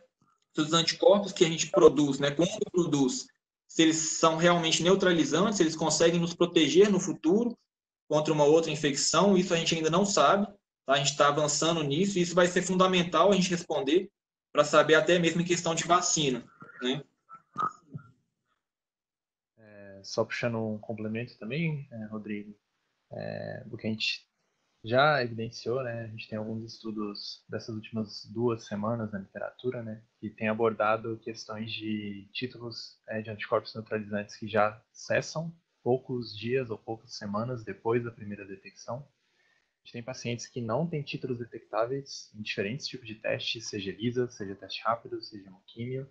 se os anticorpos que a gente produz, né, quando produz, se eles são realmente neutralizantes, se eles conseguem nos proteger no futuro contra uma outra infecção. Isso a gente ainda não sabe. Tá? A gente está avançando nisso, e isso vai ser fundamental a gente responder para saber até mesmo em questão de vacina, né? Só puxando um complemento também, Rodrigo, do que a gente já evidenciou, né? A gente tem alguns estudos dessas últimas 2 semanas na literatura, né? Que tem abordado questões de títulos de anticorpos neutralizantes que já cessam poucos dias ou poucas semanas depois da primeira detecção. A gente tem pacientes que não têm títulos detectáveis em diferentes tipos de testes, seja ELISA, seja teste rápido, seja hemoquímio.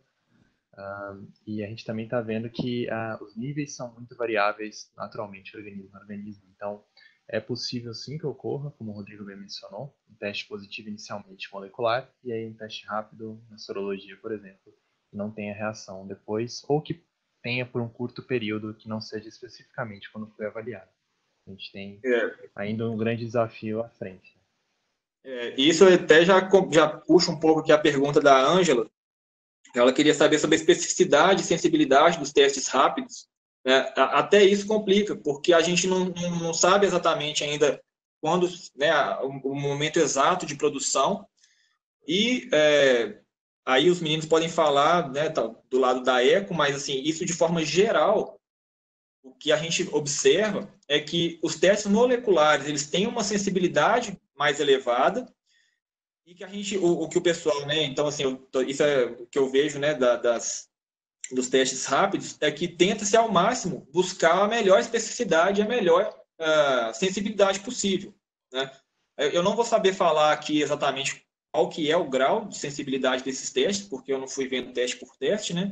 E a gente também está vendo que os níveis são muito variáveis naturalmente, organismo a organismo. Então, é possível sim que ocorra, como o Rodrigo bem mencionou, um teste positivo inicialmente molecular, e aí um teste rápido na sorologia, por exemplo, não tenha reação depois, ou que tenha por um curto período que não seja especificamente quando foi avaliado. A gente tem ainda um grande desafio à frente. Isso até já puxa um pouco aqui a pergunta da Ângela. Ela queria saber sobre a especificidade e sensibilidade dos testes rápidos. Né? Até isso complica, porque a gente não sabe exatamente ainda quando, né, o momento exato de produção. E aí os meninos podem falar, né, do lado da eco, mas assim, isso de forma geral, o que a gente observa é que os testes moleculares eles têm uma sensibilidade mais elevada, e que a gente, o que o pessoal, né, então assim, isso é o que eu vejo, né, dos testes rápidos, é que tenta-se ao máximo buscar a melhor especificidade, a melhor sensibilidade possível, né? Eu não vou saber falar aqui exatamente qual que é o grau de sensibilidade desses testes, porque eu não fui vendo teste por teste, né?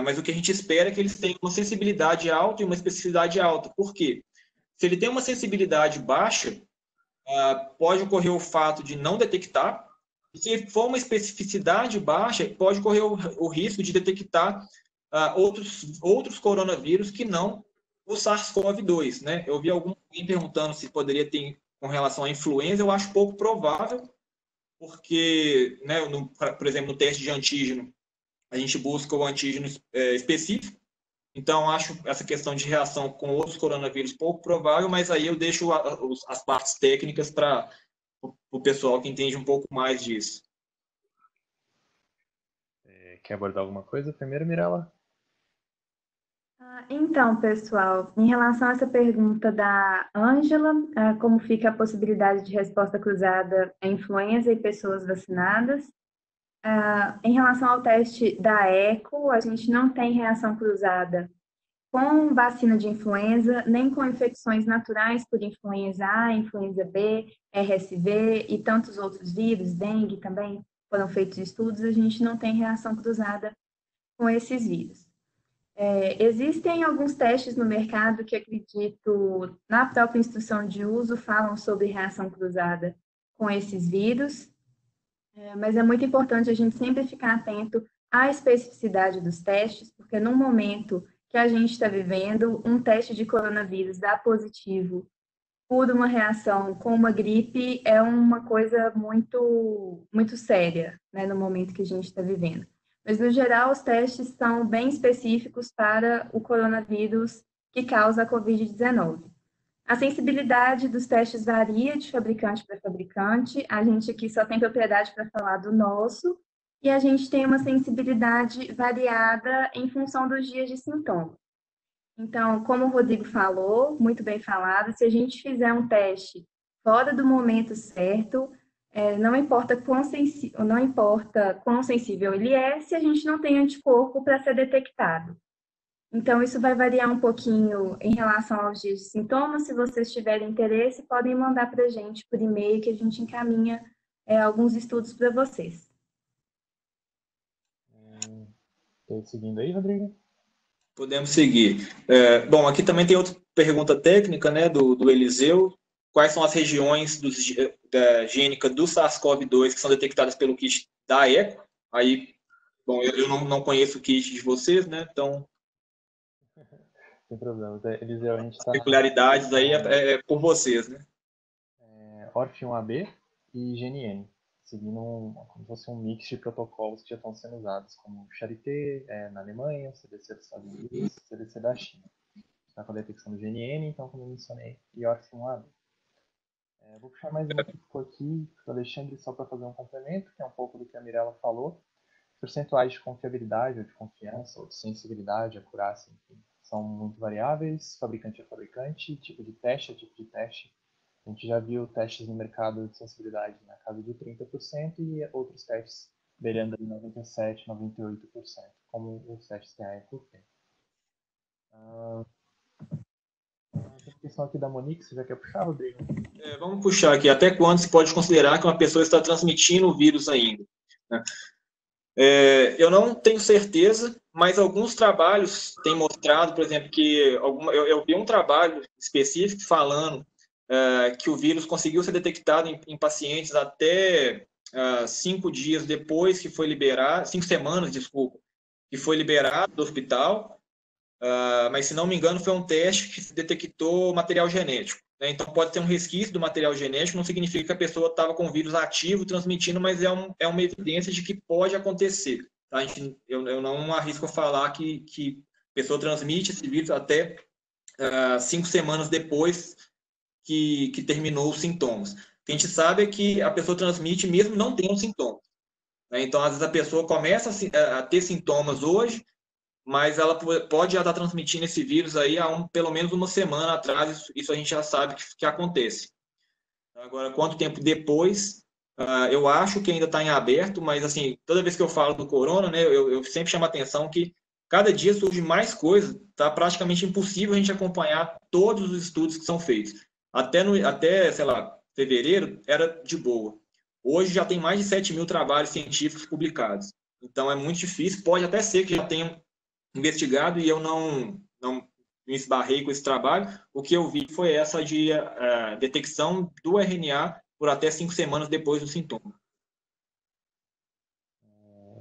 Mas o que a gente espera é que eles tenham uma sensibilidade alta e uma especificidade alta. Por quê? Se ele tem uma sensibilidade baixa, pode ocorrer o fato de não detectar. Se for uma especificidade baixa, pode ocorrer o risco de detectar outros coronavírus que não o SARS-CoV-2, né? Eu vi alguém perguntando se poderia ter com relação à influenza. Eu acho pouco provável, porque, né, por exemplo, no teste de antígeno, a gente busca o antígeno específico. Então, acho essa questão de reação com outros coronavírus pouco provável, mas aí eu deixo as partes técnicas para o pessoal que entende um pouco mais disso. Quer abordar alguma coisa primeiro, Mirella? Então, pessoal, em relação a essa pergunta da Ângela, como fica a possibilidade de resposta cruzada em influenza e pessoas vacinadas? Em relação ao teste da ECO, a gente não tem reação cruzada com vacina de influenza, nem com infecções naturais por influenza A, influenza B, RSV e tantos outros vírus, dengue também foram feitos estudos, a gente não tem reação cruzada com esses vírus. Existem alguns testes no mercado que acredito, na própria instrução de uso, falam sobre reação cruzada com esses vírus, mas é muito importante a gente sempre ficar atento à especificidade dos testes, porque no momento que a gente está vivendo, um teste de coronavírus dá positivo por uma reação com uma gripe é uma coisa muito, muito séria, né, no momento que a gente está vivendo. Mas, no geral, os testes são bem específicos para o coronavírus que causa a COVID-19. A sensibilidade dos testes varia de fabricante para fabricante. A gente aqui só tem propriedade para falar do nosso, e a gente tem uma sensibilidade variada em função dos dias de sintoma. Então, como o Rodrigo falou, muito bem falado, se a gente fizer um teste fora do momento certo, não importa quão sensível ele é, se a gente não tem anticorpo para ser detectado. Então, isso vai variar um pouquinho em relação aos dias de sintomas. Se vocês tiverem interesse, podem mandar para a gente por e-mail, que a gente encaminha alguns estudos para vocês. Seguindo aí, Rodrigo? Podemos seguir. Bom, aqui também tem outra pergunta técnica, né, do Eliseu. Quais são as regiões da gênica do SARS-CoV-2 que são detectadas pelo kit da ECO? Aí, bom, eu não conheço o kit de vocês, né, então... Sem problema. Eliseu, a gente está... Peculiaridades aí é por vocês, né? ORF1AB e GNN, seguindo como se fosse um mix de protocolos que já estão sendo usados, como o Charité na Alemanha, o CDC dos Estados Unidos, o CDC da China. Está com a detecção do GNN, então, como eu mencionei, e ORF1AB. Vou puxar mais um que ficou aqui, do Alexandre, só para fazer um complemento, que é um pouco do que a Mirella falou. Percentuais de confiabilidade, ou de confiança, ou de sensibilidade, acurácia, enfim, são muito variáveis, fabricante a fabricante, tipo de teste a tipo de teste. A gente já viu testes no mercado de sensibilidade na casa de 30% e outros testes beirando ali 97%, 98%, como os testes que a Apple tem. Tem a questão aqui da Monique, você já quer puxar, Rodrigo? Vamos puxar aqui. Até quando se pode considerar que uma pessoa está transmitindo o vírus ainda? Né? Eu não tenho certeza, mas alguns trabalhos têm mostrado, por exemplo, que eu vi um trabalho específico falando que o vírus conseguiu ser detectado em pacientes até 5 dias depois que foi liberado, 5 semanas, desculpa, que foi liberado do hospital, mas se não me engano foi um teste que detectou material genético. Né? Então pode ter um resquício do material genético, não significa que a pessoa estava com o vírus ativo transmitindo, mas é uma evidência de que pode acontecer. Tá? Eu não arrisco falar que a pessoa transmite esse vírus até 5 semanas depois que terminou os sintomas. O que a gente sabe é que a pessoa transmite mesmo não tendo sintomas. Né? Então, às vezes, a pessoa começa a ter sintomas hoje, mas ela pode já estar transmitindo esse vírus aí há pelo menos uma semana atrás, isso a gente já sabe que acontece. Agora, quanto tempo depois, eu acho que ainda está em aberto, mas assim, toda vez que eu falo do corona, né, eu sempre chamo a atenção que cada dia surge mais coisa, está praticamente impossível a gente acompanhar todos os estudos que são feitos. Até, sei lá, fevereiro era de boa. Hoje já tem mais de 7 mil trabalhos científicos publicados. Então é muito difícil, pode até ser que já tenham investigado e eu não me esbarrei com esse trabalho. O que eu vi foi essa de detecção do RNA por até 5 semanas depois do sintoma.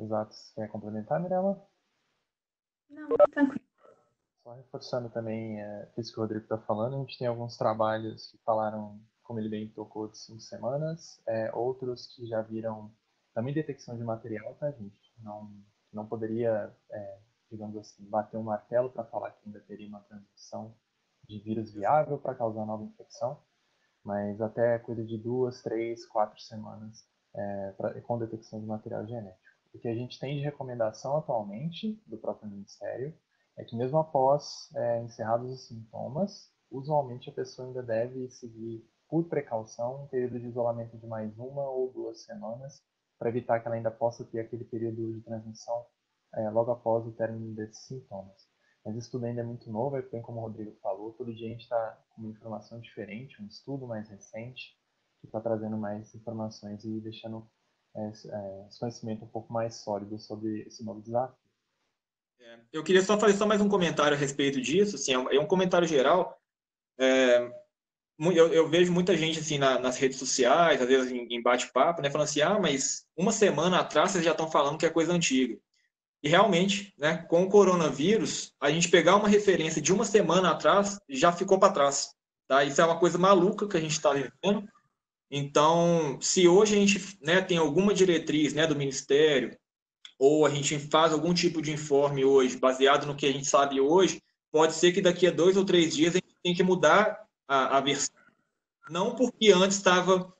Exato. Você quer complementar, Mirella? Não, tranquilo. Só reforçando também isso que o Rodrigo está falando, a gente tem alguns trabalhos que falaram, como ele bem tocou, de 5 semanas, outros que já viram também detecção de material, tá, gente? Não poderia, digamos assim, bater um martelo para falar que ainda teria uma transmissão de vírus viável para causar nova infecção, mas até coisa de 2, 3, 4 semanas com detecção de material genético. O que a gente tem de recomendação atualmente do próprio Ministério é que mesmo após encerrados os sintomas, usualmente a pessoa ainda deve seguir, por precaução, um período de isolamento de mais 1 ou 2 semanas, para evitar que ela ainda possa ter aquele período de transmissão logo após o término desses sintomas. Mas isso tudo ainda é muito novo, bem como o Rodrigo falou, todo dia a gente está com uma informação diferente, um estudo mais recente, que está trazendo mais informações e deixando esse conhecimento um pouco mais sólido sobre esse novo desafio. Eu queria só fazer mais um comentário a respeito disso, assim, é um comentário geral. Eu vejo muita gente assim, nas redes sociais, às vezes em bate-papo, né, falando assim, mas uma semana atrás vocês já estão falando que é coisa antiga. E realmente, né, com o coronavírus, a gente pegar uma referência de uma semana atrás, já ficou para trás. Tá? Isso é uma coisa maluca que a gente está vivendo. Então, se hoje a gente, né, tem alguma diretriz, né, do Ministério, ou a gente faz algum tipo de informe hoje, baseado no que a gente sabe hoje, pode ser que daqui a 2 ou 3 dias a gente tenha que mudar a versão. Não porque antes estava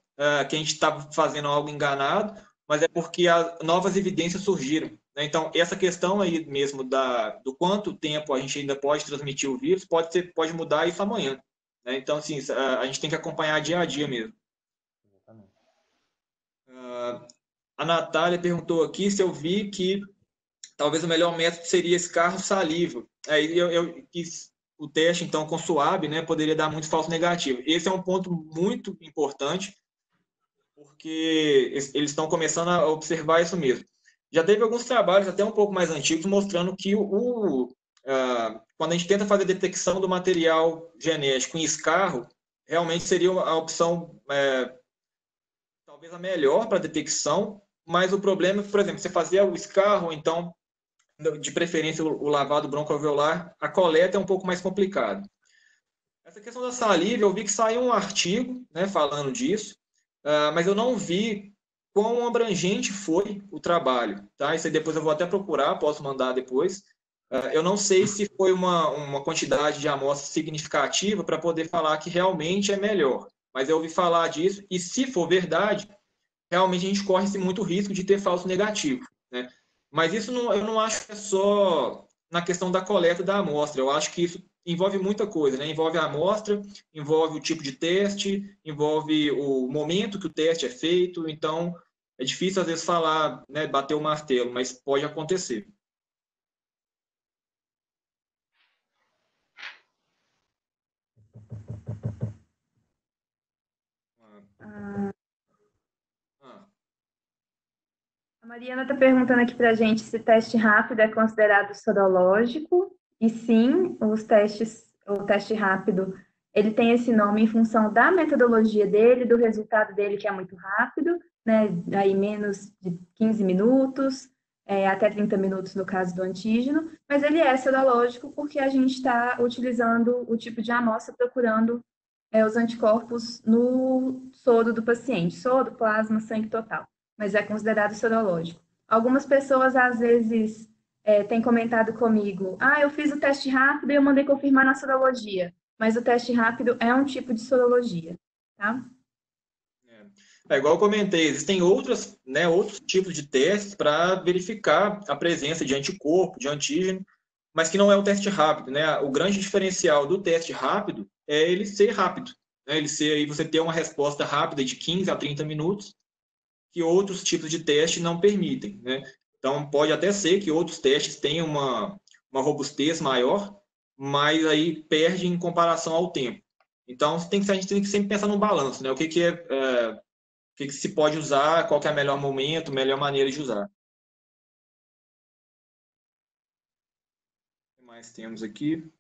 que a gente estava fazendo algo enganado, mas é porque novas evidências surgiram. Né? Então, essa questão aí mesmo do quanto tempo a gente ainda pode transmitir o vírus, pode mudar isso amanhã. Né? Então, assim, a gente tem que acompanhar dia a dia mesmo. Exatamente. A Natália perguntou aqui se eu vi que talvez o melhor método seria escarro saliva. Aí o teste, então, com suave, né, poderia dar muito falso negativo. Esse é um ponto muito importante, porque eles estão começando a observar isso mesmo. Já teve alguns trabalhos, até um pouco mais antigos, mostrando que quando a gente tenta fazer a detecção do material genético em escarro, realmente seria a opção talvez a melhor para detecção, mas o problema é que, por exemplo, você fazia o escarro, então, de preferência o lavado broncoalveolar, a coleta é um pouco mais complicado. Essa questão da saliva, eu vi que saiu um artigo, né, falando disso, mas eu não vi quão abrangente foi o trabalho. Tá? Isso aí depois eu vou até procurar, posso mandar depois. Eu não sei se foi uma quantidade de amostra significativa para poder falar que realmente é melhor, mas eu ouvi falar disso, e se for verdade, realmente a gente corre muito risco de ter falso negativo. Né? Mas isso eu não acho que é só na questão da coleta da amostra, eu acho que isso envolve muita coisa, né? Envolve a amostra, envolve o tipo de teste, envolve o momento que o teste é feito, então é difícil às vezes falar, né, bater o martelo, mas pode acontecer. A Mariana está perguntando aqui para a gente se teste rápido é considerado sorológico. E sim, o teste rápido, ele tem esse nome em função da metodologia dele, do resultado dele, que é muito rápido, né? Aí menos de 15 minutos, até 30 minutos no caso do antígeno, mas ele é sorológico porque a gente está utilizando o tipo de amostra procurando os anticorpos no soro do paciente, soro, plasma, sangue total, mas é considerado sorológico. Algumas pessoas, às vezes, têm comentado comigo, eu fiz o teste rápido e eu mandei confirmar na sorologia, mas o teste rápido é um tipo de sorologia, tá? Igual eu comentei, existem outros tipos de testes para verificar a presença de anticorpo, de antígeno, mas que não é um teste rápido, né? O grande diferencial do teste rápido é ele ser rápido, né? Aí você ter uma resposta rápida de 15 a 30 minutos, que outros tipos de teste não permitem, né? Então, pode até ser que outros testes tenham uma robustez maior, mas aí perde em comparação ao tempo. Então, a gente tem que sempre pensar no balanço, né? O que se pode usar, qual que é o melhor momento, melhor maneira de usar. O que mais temos aqui?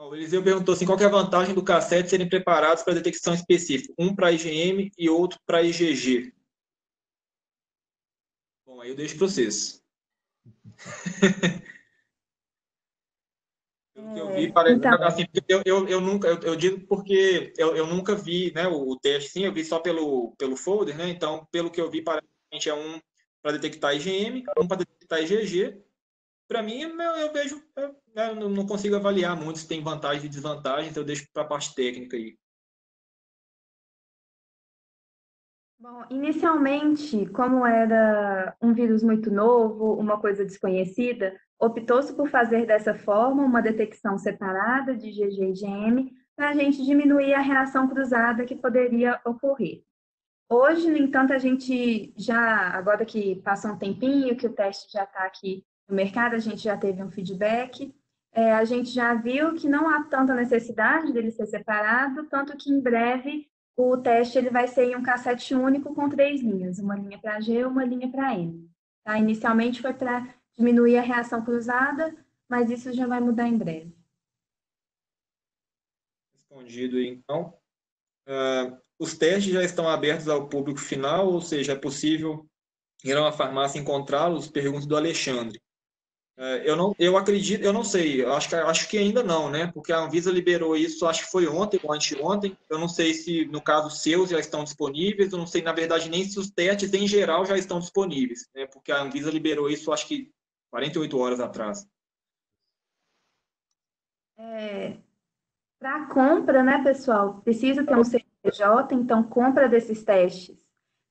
O Eliseu perguntou assim, qual que é a vantagem do cassete serem preparados para detecção específica? Um para IgM e outro para IgG. Bom, aí eu deixo para vocês. Pelo que eu vi, parece, Então, assim, eu digo porque eu nunca vi, né, o teste, sim, eu vi só pelo folder, né, então, pelo que eu vi, parece que é um para detectar IgM, um para detectar IgG. Para mim, eu vejo, eu não consigo avaliar muito se tem vantagens e desvantagens, eu deixo para a parte técnica aí. bom, inicialmente, como era um vírus muito novo, uma coisa desconhecida, optou-se por fazer dessa forma uma detecção separada de IgG e IgM para a gente diminuir a reação cruzada que poderia ocorrer. Hoje, no entanto, a gente já, agora que passou um tempinho, que o teste já está aqui no mercado, a gente já teve um feedback, a gente já viu que não há tanta necessidade dele ser separado, tanto que em breve o teste ele vai ser em um cassete único com 3 linhas, uma linha para G e uma linha para M. Tá? Inicialmente foi para diminuir a reação cruzada, mas isso já vai mudar em breve. Respondido aí, então. Os testes já estão abertos ao público final, ou seja, é possível ir a uma farmácia e encontrá-los? Pergunta do Alexandre. Eu acredito, eu não sei, acho que ainda não, né? Porque a Anvisa liberou isso, acho que foi ontem ou anteontem. Eu não sei se, no caso, os seus já estão disponíveis, eu não sei, na verdade, nem se os testes em geral já estão disponíveis, né? Porque a Anvisa liberou isso, acho que 48 horas atrás. Para compra, né, pessoal, precisa ter um CNPJ, então compra desses testes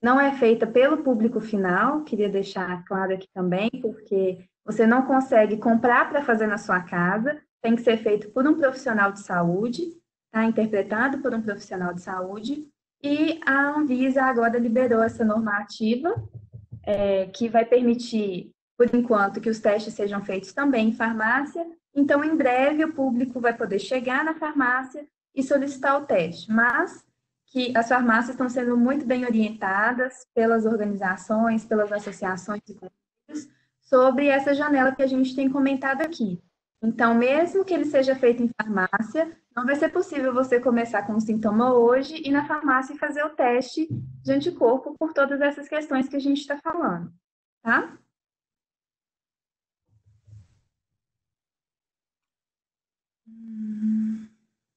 não é feita pelo público final, queria deixar claro aqui também, porque você não consegue comprar para fazer na sua casa, tem que ser feito por um profissional de saúde, tá? Interpretado por um profissional de saúde, e a Anvisa agora liberou essa normativa, que vai permitir, por enquanto, que os testes sejam feitos também em farmácia. Então, em breve, o público vai poder chegar na farmácia e solicitar o teste, mas que as farmácias estão sendo muito bem orientadas pelas organizações, pelas associações de consumidores, sobre essa janela que a gente tem comentado aqui. Então, mesmo que ele seja feito em farmácia, não vai ser possível você começar com um sintoma hoje e na farmácia fazer o teste de anticorpo por todas essas questões que a gente está falando, tá?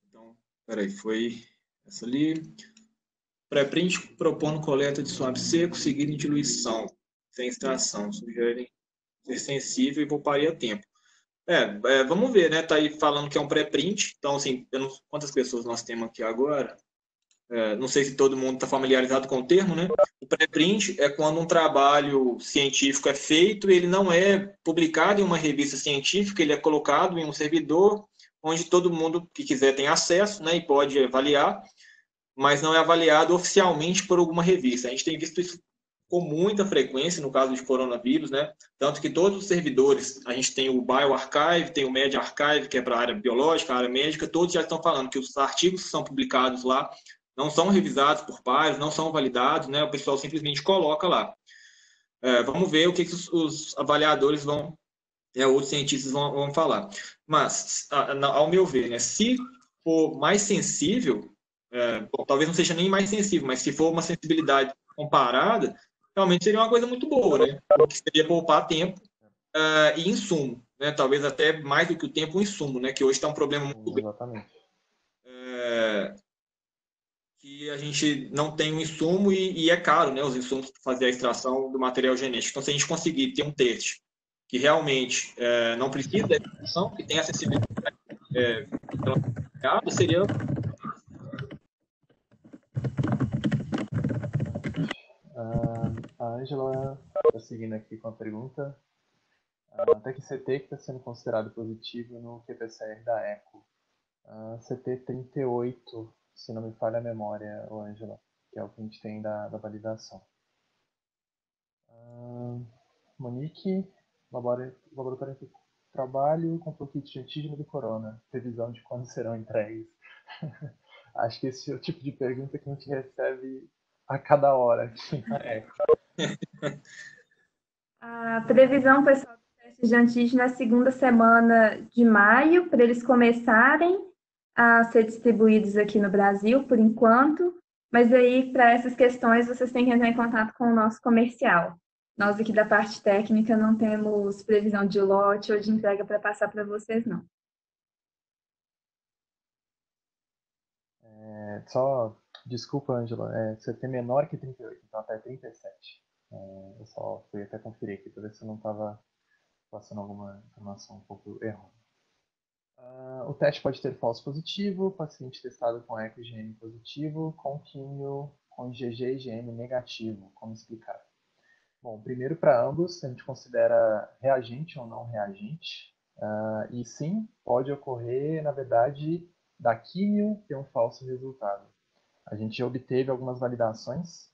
Então, peraí, foi essa ali. Pré-print propondo coleta de swab seco, seguido em diluição, sem extração. Sugerem ser sensível e pouparia tempo. Vamos ver, né? Tá aí falando que é um pré-print. Então, assim, quantas pessoas nós temos aqui agora? Não sei se todo mundo está familiarizado com o termo, né? O pré-print é quando um trabalho científico é feito e ele não é publicado em uma revista científica, ele é colocado em um servidor onde todo mundo que quiser tem acesso, né? E pode avaliar, mas não é avaliado oficialmente por alguma revista. A gente tem visto isso com muita frequência no caso de coronavírus, né? Tanto que todos os servidores, a gente tem o BioArchive, tem o MedArchive, que é para a área biológica, a área médica, todos já estão falando que os artigos que são publicados lá não são revisados por pares, não são validados, né? O pessoal simplesmente coloca lá. Vamos ver o que os avaliadores vão, outros cientistas vão falar. Mas, ao meu ver, né, se for mais sensível, bom, talvez não seja nem mais sensível, mas se for uma sensibilidade comparada, realmente seria uma coisa muito boa, né? Porque seria poupar tempo e insumo, né? Talvez até mais do que o tempo, o insumo, né? Que hoje está um problema muito grande. Exatamente. Que a gente não tem um insumo e é caro, né? Os insumos para fazer a extração do material genético. Então, se a gente conseguir ter um teste que realmente não precisa da extração, que tem acessibilidade seria. A Ângela está seguindo aqui com a pergunta. Até que CT que está sendo considerado positivo no qPCR da ECO? CT 38, se não me falha a memória, Ângela, que é o que a gente tem da validação. Monique, laboratório de trabalho com kit de antígeno do corona. Previsão de quando serão entregues. Acho que esse é o tipo de pergunta que a gente recebe a cada hora aqui na ECO. A previsão, pessoal, dos testes de antígeno na segunda semana de maio, para eles começarem a ser distribuídos aqui no Brasil, por enquanto. Mas aí, para essas questões, vocês têm que entrar em contato com o nosso comercial. Nós aqui da parte técnica não temos previsão de lote ou de entrega para passar para vocês, não. Só, desculpa, Ângela, CT menor que 38, então até 37. Eu só fui até conferir aqui para ver se eu não estava passando alguma informação um pouco errada. O teste pode ter falso positivo, paciente testado com eco IgM positivo, com químio com IgG e IgM negativo. Como explicar? Bom, primeiro para ambos, a gente considera reagente ou não reagente. E sim, pode ocorrer, na verdade, da químio ter um falso resultado. A gente obteve algumas validações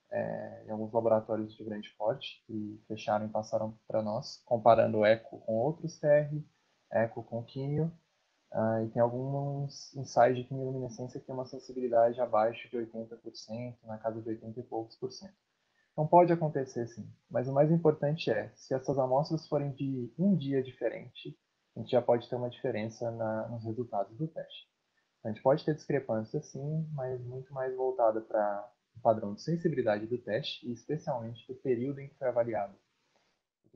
em alguns laboratórios de grande porte que fecharam e passaram para nós, comparando eco com outros TR, eco com químio, e tem alguns ensaios de quimiluminescência que tem uma sensibilidade abaixo de 80%, na casa de 80 e poucos por cento. Então pode acontecer sim, mas o mais importante é, se essas amostras forem de um dia diferente, a gente já pode ter uma diferença nos resultados do teste. A gente pode ter discrepância sim, mas muito mais voltada para o padrão de sensibilidade do teste e especialmente do período em que foi avaliado.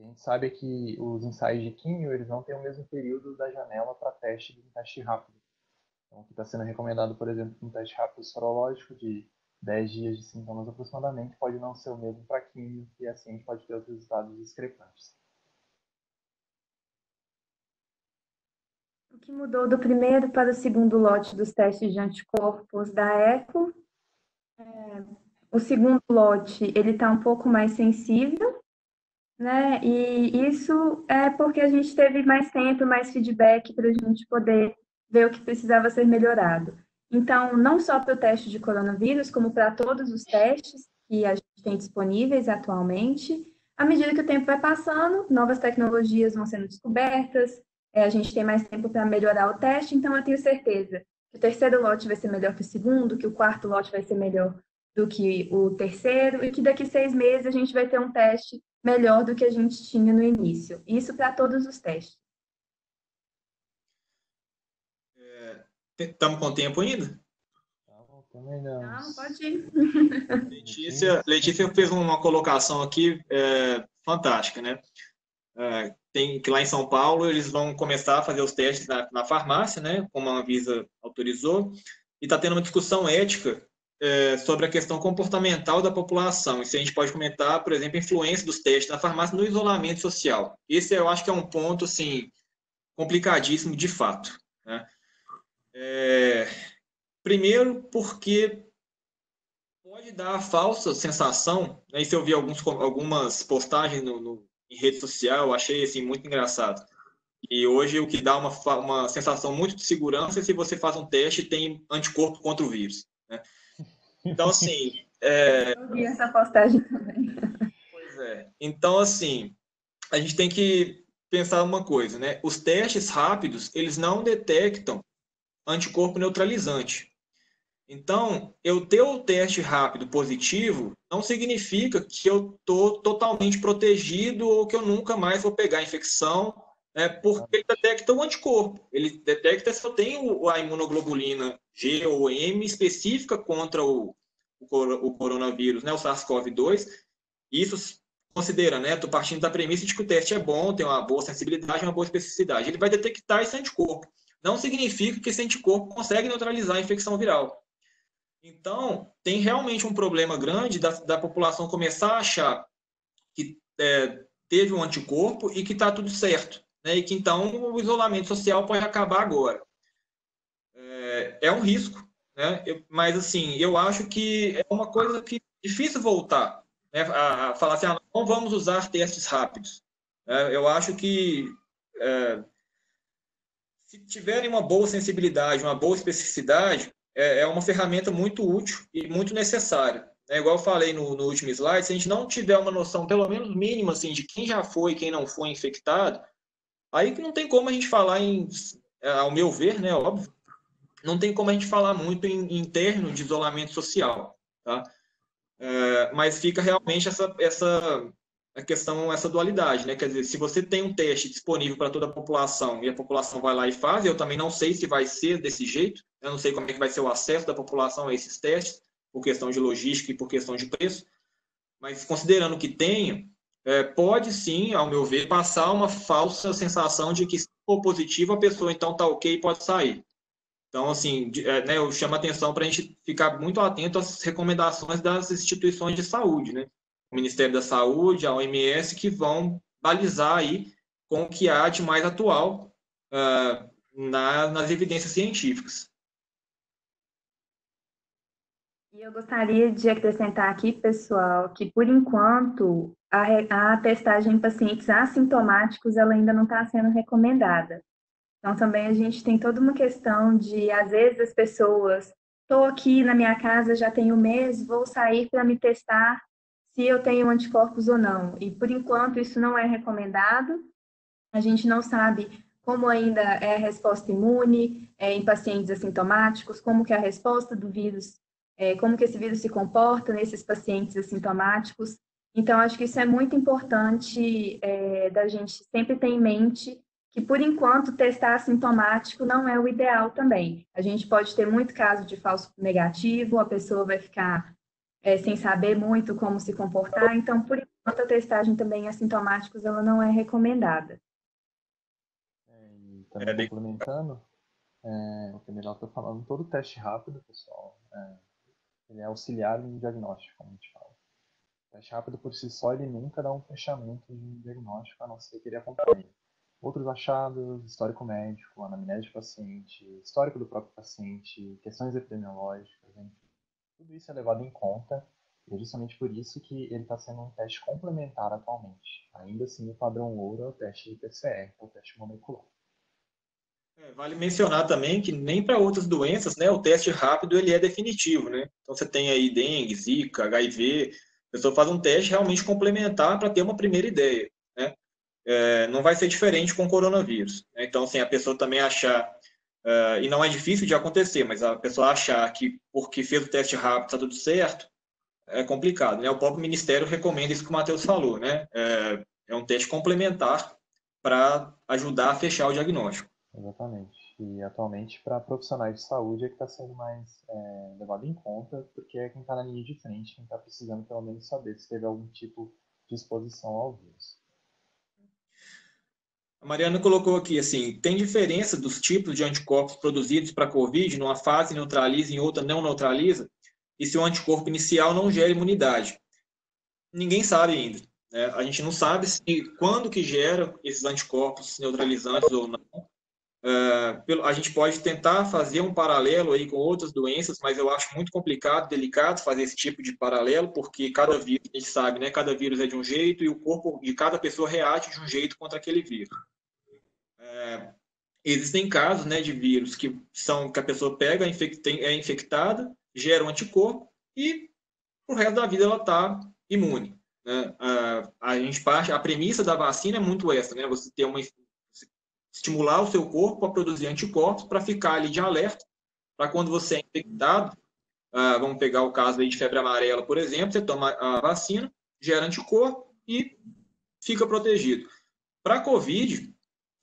A gente sabe que os ensaios de químio, eles não têm o mesmo período da janela para teste de um teste rápido. Então, o que está sendo recomendado, por exemplo, um teste rápido sorológico de 10 dias de sintomas aproximadamente, pode não ser o mesmo para químio, e assim a gente pode ter os resultados discrepantes. O que mudou do primeiro para o segundo lote dos testes de anticorpos da ECO? O segundo lote, ele está um pouco mais sensível, né? E isso é porque a gente teve mais tempo, mais feedback para a gente poder ver o que precisava ser melhorado. Então, não só para o teste de coronavírus, como para todos os testes que a gente tem disponíveis atualmente, à medida que o tempo vai passando, novas tecnologias vão sendo descobertas, a gente tem mais tempo para melhorar o teste, então eu tenho certeza que o terceiro lote vai ser melhor que o segundo, que o quarto lote vai ser melhor do que o terceiro, e que daqui 6 meses a gente vai ter um teste melhor do que a gente tinha no início. Isso para todos os testes. Estamos com tempo ainda? Não, pode ir. Letícia fez uma colocação aqui fantástica, né? Tem que lá em São Paulo eles vão começar a fazer os testes na farmácia, né? Como a Anvisa autorizou, e está tendo uma discussão ética sobre a questão comportamental da população. Isso a gente pode comentar, por exemplo, a influência dos testes na farmácia no isolamento social. Esse eu acho que é um ponto assim complicadíssimo de fato, né? Primeiro, porque pode dar a falsa sensação, né? Isso eu vi algumas postagens em rede social, eu achei assim, muito engraçado. E hoje o que dá uma sensação muito de segurança é se você faz um teste e tem anticorpo contra o vírus, né? Então, assim... Eu vi essa postagem também. Pois é. Então, assim, a gente tem que pensar uma coisa, né? Os testes rápidos, eles não detectam anticorpo neutralizante. Então, eu ter o teste rápido positivo não significa que eu estou totalmente protegido ou que eu nunca mais vou pegar a infecção, porque ele detecta o anticorpo. Ele detecta se eu tenho a imunoglobulina G ou M específica contra o coronavírus, né, o SARS-CoV-2. Isso considera, né, estou partindo da premissa de que o teste é bom, tem uma boa sensibilidade, uma boa especificidade. Ele vai detectar esse anticorpo. Não significa que esse anticorpo consegue neutralizar a infecção viral. Então, tem realmente um problema grande da população começar a achar que teve um anticorpo e que está tudo certo, né? E que então o isolamento social pode acabar agora. É um risco, né? Mas assim, eu acho que é uma coisa que é difícil voltar, né? A falar assim, não vamos usar testes rápidos. Eu acho que se tiverem uma boa sensibilidade, uma boa especificidade, é uma ferramenta muito útil e muito necessária. Igual eu falei no último slide, se a gente não tiver uma noção, pelo menos mínima, assim, de quem já foi e quem não foi infectado, aí que não tem como a gente falar ao meu ver, né, óbvio, não tem como a gente falar muito em termos de isolamento social, tá? Mas fica realmente a questão, essa dualidade, né? Quer dizer, se você tem um teste disponível para toda a população e a população vai lá e faz, eu também não sei se vai ser desse jeito, eu não sei como é que vai ser o acesso da população a esses testes, por questão de logística e por questão de preço, mas considerando que tenha, pode sim, ao meu ver, passar uma falsa sensação de que se for positivo, a pessoa então está ok e pode sair. Então, assim, né, eu chamo a atenção para a gente ficar muito atento às recomendações das instituições de saúde, né? O Ministério da Saúde, a OMS, que vão balizar aí com o que há de mais atual nas evidências científicas. E eu gostaria de acrescentar aqui, pessoal, que por enquanto a testagem em pacientes assintomáticos ela ainda não está sendo recomendada. Então, também a gente tem toda uma questão de, às vezes, as pessoas, estou aqui na minha casa, já tenho um mês, vou sair para me testar se eu tenho anticorpos ou não. E, por enquanto, isso não é recomendado. A gente não sabe como ainda é a resposta imune em pacientes assintomáticos, como que é a resposta do vírus, como que esse vírus se comporta nesses pacientes assintomáticos. Então, acho que isso é muito importante da gente sempre ter em mente que, por enquanto, testar assintomático não é o ideal também. A gente pode ter muito caso de falso negativo, a pessoa vai ficar sem saber muito como se comportar. Então, por enquanto, Quanto à testagem também assintomáticos, ela não é recomendada. E também complementando, o que melhor está falando, todo teste rápido, pessoal, ele é auxiliar no diagnóstico, como a gente fala. O teste rápido por si só, ele nunca dá um fechamento de um diagnóstico, a não ser que ele acompanhe outros achados, histórico médico, anamnese de paciente, histórico do próprio paciente, questões epidemiológicas, enfim. Tudo isso é levado em conta e é justamente por isso que ele está sendo um teste complementar atualmente. Ainda assim, o padrão ouro é o teste PCR, é o teste molecular. Vale mencionar também que nem para outras doenças, né, o teste rápido ele é definitivo, né? Então você tem aí dengue, zika, HIV, a pessoa faz um teste realmente complementar para ter uma primeira ideia, né? Não vai ser diferente com o coronavírus, né? Então, assim, a pessoa também achar, e não é difícil de acontecer, mas a pessoa achar que porque fez o teste rápido está tudo certo, é complicado, né? O próprio Ministério recomenda isso que o Matheus falou, né? É um teste complementar para ajudar a fechar o diagnóstico. Exatamente. E atualmente, para profissionais de saúde, é que está sendo mais levado em conta, porque é quem está na linha de frente, quem está precisando pelo menos saber se teve algum tipo de exposição ao vírus. A Mariana colocou aqui, assim, tem diferença dos tipos de anticorpos produzidos para a COVID, numa fase neutraliza e em outra não neutraliza, e se o anticorpo inicial não gera imunidade? Ninguém sabe ainda, né? A gente não sabe quando que gera esses anticorpos neutralizantes ou não. A gente pode tentar fazer um paralelo aí com outras doenças, mas eu acho muito complicado, delicado fazer esse tipo de paralelo, porque cada vírus, a gente sabe, né? Cada vírus é de um jeito e o corpo de cada pessoa reage de um jeito contra aquele vírus. Existem casos, né, de vírus que a pessoa pega, é infectada, gera um anticorpo e o resto da vida ela está imune, né? A premissa da vacina é muito essa, né? Você ter estimular o seu corpo a produzir anticorpos para ficar ali de alerta, para quando você é infectado, vamos pegar o caso aí de febre amarela, por exemplo, você toma a vacina, gera anticorpo e fica protegido. Para a COVID,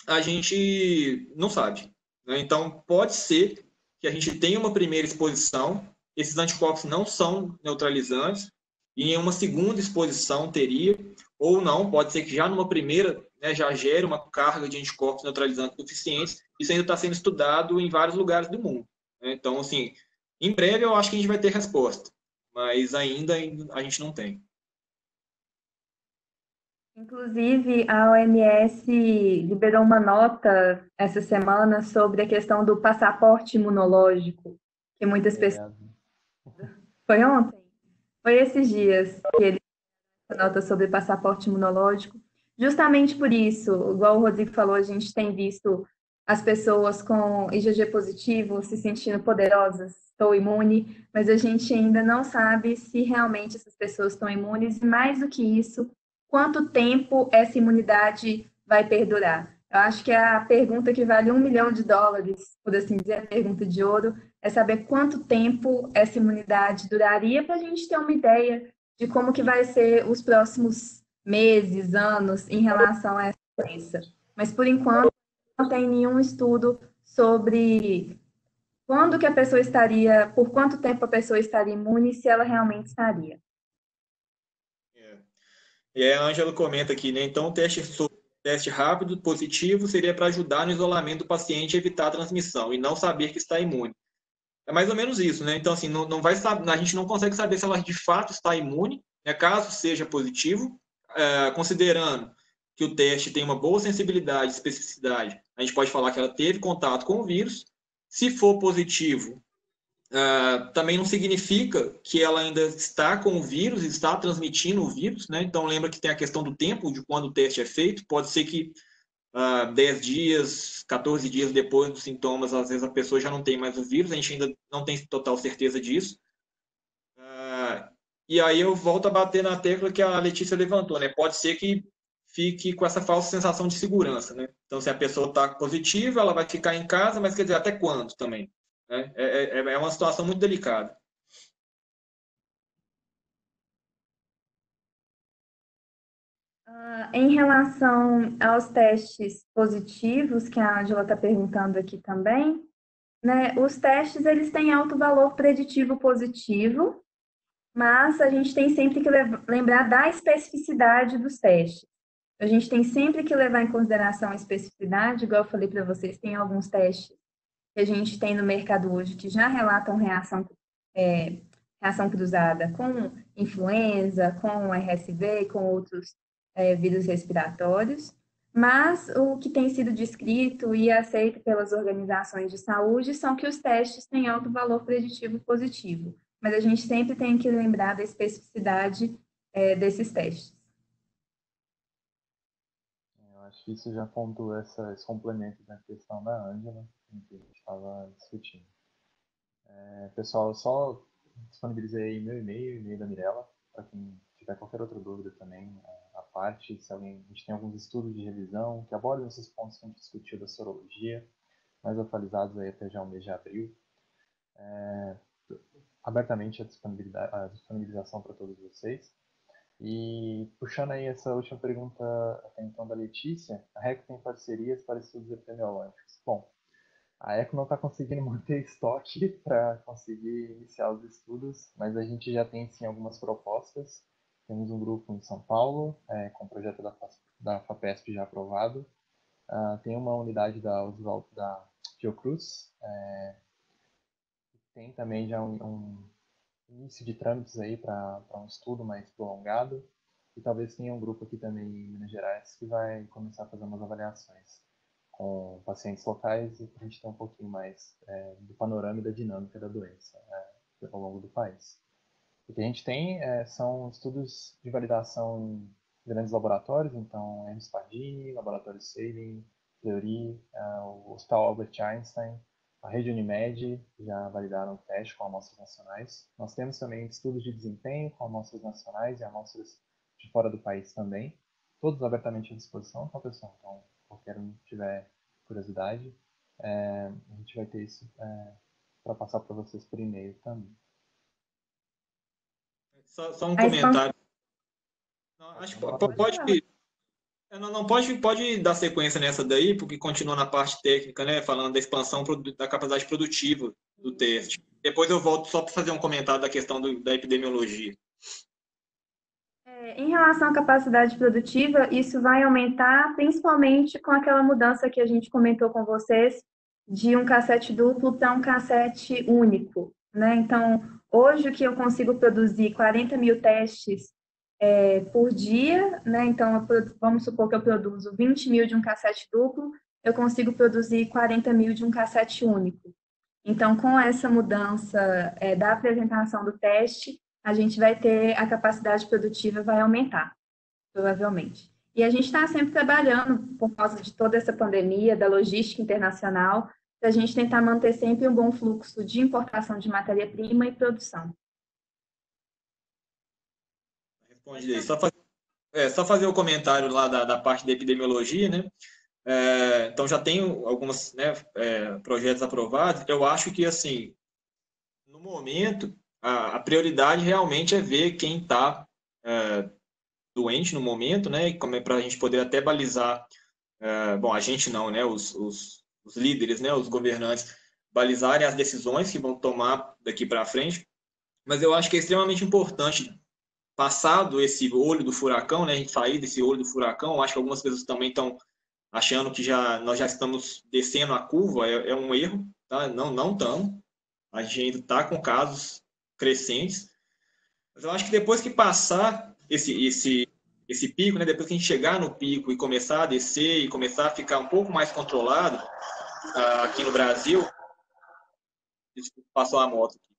a gente não sabe, né? Então, pode ser que a gente tenha uma primeira exposição, esses anticorpos não são neutralizantes, e em uma segunda exposição teria, ou não, pode ser que já numa primeira, né, já gere uma carga de anticorpos neutralizantes suficientes. Isso ainda está sendo estudado em vários lugares do mundo, né? Então, assim, em breve eu acho que a gente vai ter resposta, mas ainda a gente não tem. Inclusive, a OMS liberou uma nota essa semana sobre a questão do passaporte imunológico, que muitas pessoas... Foi ontem? Foi esses dias que ele nota sobre passaporte imunológico. Justamente por isso, igual o Rodrigo falou, a gente tem visto as pessoas com IgG positivo se sentindo poderosas, estou imune, mas a gente ainda não sabe se realmente essas pessoas estão imunes e, mais do que isso, quanto tempo essa imunidade vai perdurar. Eu acho que a pergunta que vale $1 milhão, por assim dizer, a pergunta de ouro, é saber quanto tempo essa imunidade duraria para a gente ter uma ideia de como que vai ser os próximos meses, anos em relação a essa doença. Mas, por enquanto, não tem nenhum estudo sobre quando que a pessoa estaria, por quanto tempo a pessoa estaria imune e se ela realmente estaria. E aí a Ângela comenta aqui, né? Então, o teste rápido, positivo, seria para ajudar no isolamento do paciente e evitar a transmissão, e não saber que está imune. É mais ou menos isso, né? Então, assim, não vai saber, a gente não consegue saber se ela de fato está imune, né? Caso seja positivo, considerando que o teste tem uma boa sensibilidade e especificidade, a gente pode falar que ela teve contato com o vírus. Se for positivo, também não significa que ela ainda está com o vírus, está transmitindo o vírus, né? Então, lembra que tem a questão do tempo de quando o teste é feito. Pode ser que 10 dias, 14 dias depois dos sintomas, às vezes a pessoa já não tem mais o vírus, a gente ainda não tem total certeza disso. E aí eu volto a bater na tecla que a Letícia levantou, né? Pode ser que fique com essa falsa sensação de segurança, né? Então, se a pessoa está positiva, ela vai ficar em casa, mas quer dizer, até quando também? Né? É uma situação muito delicada. Em relação aos testes positivos, que a Angela está perguntando aqui também, né, os testes eles têm alto valor preditivo positivo, mas a gente tem sempre que lembrar da especificidade dos testes. A gente tem sempre que levar em consideração a especificidade, igual eu falei para vocês, tem alguns testes que a gente tem no mercado hoje que já relatam reação cruzada com influenza, com RSV, com outros vírus respiratórios, mas o que tem sido descrito e aceito pelas organizações de saúde são que os testes têm alto valor preditivo positivo, mas a gente sempre tem que lembrar da especificidade desses testes. Eu acho que isso já pontua esse complemento da questão da Ângela, que a gente estava discutindo. Pessoal, eu só disponibilizei meu e-mail da Mirella, para quem tiver qualquer outra dúvida também, a parte, se alguém, a gente tem alguns estudos de revisão que abordam esses pontos que a gente discutiu da sorologia, mais atualizados aí até já o mês de abril. Abertamente a disponibilização para todos vocês. E puxando aí essa última pergunta até então da Letícia, a RECO tem parcerias para estudos epidemiológicos. Bom, a ECO não está conseguindo manter estoque para conseguir iniciar os estudos, mas a gente já tem sim algumas propostas. Temos um grupo em São Paulo, com o projeto da FAPESP já aprovado. Tem uma unidade da Fiocruz. Tem também já um início de trâmites aí para um estudo mais prolongado. E talvez tenha um grupo aqui também em Minas Gerais que vai começar a fazer umas avaliações com pacientes locais e para a gente ter um pouquinho mais do panorama e da dinâmica da doença ao longo do país. O que a gente tem são estudos de validação em grandes laboratórios, então Hermes Pardini, Laboratório Saving, Fleury, o Hospital Albert Einstein, a Rede Unimed já validaram o teste com amostras nacionais. Nós temos também estudos de desempenho com amostras nacionais e amostras de fora do país também, todos abertamente à disposição, tá, pessoal? Então, qualquer um que tiver curiosidade, a gente vai ter isso para passar para vocês por e-mail também. Só um comentário. Não, acho que pode dar sequência nessa daí, porque continua na parte técnica, né, falando da expansão da capacidade produtiva do teste. Depois eu volto só para fazer um comentário da questão da epidemiologia. Em relação à capacidade produtiva, isso vai aumentar principalmente com aquela mudança que a gente comentou com vocês de um cassete duplo para um cassete único, né? Então, hoje o que eu consigo produzir 40 mil testes por dia, né? Então, vamos supor que eu produzo 20 mil de um cassete duplo, eu consigo produzir 40 mil de um cassete único. Então, com essa mudança da apresentação do teste, a gente vai ter, a capacidade produtiva vai aumentar, provavelmente. E a gente está sempre trabalhando, por causa de toda essa pandemia, da logística internacional, para a gente tentar manter sempre um bom fluxo de importação de matéria-prima e produção. Responde aí. Só fazer o comentário lá da parte da epidemiologia, né? Então, já tenho alguns projetos aprovados. Eu acho que, assim, no momento, a prioridade realmente é ver quem está doente no momento, né? E para a gente poder até balizar, bom, a gente não, né? Os líderes, né? Os governantes balizarem as decisões que vão tomar daqui para frente. Mas eu acho que é extremamente importante, passado esse olho do furacão, né? A gente sair desse olho do furacão. Eu acho que algumas pessoas também estão achando que nós já estamos descendo a curva. É um erro, tá? Não estamos. A gente ainda está com casos crescentes. Mas eu acho que depois que passar esse pico, né, depois que a gente chegar no pico e começar a descer e começar a ficar um pouco mais controlado aqui no Brasil, desculpa, passou a moto aqui.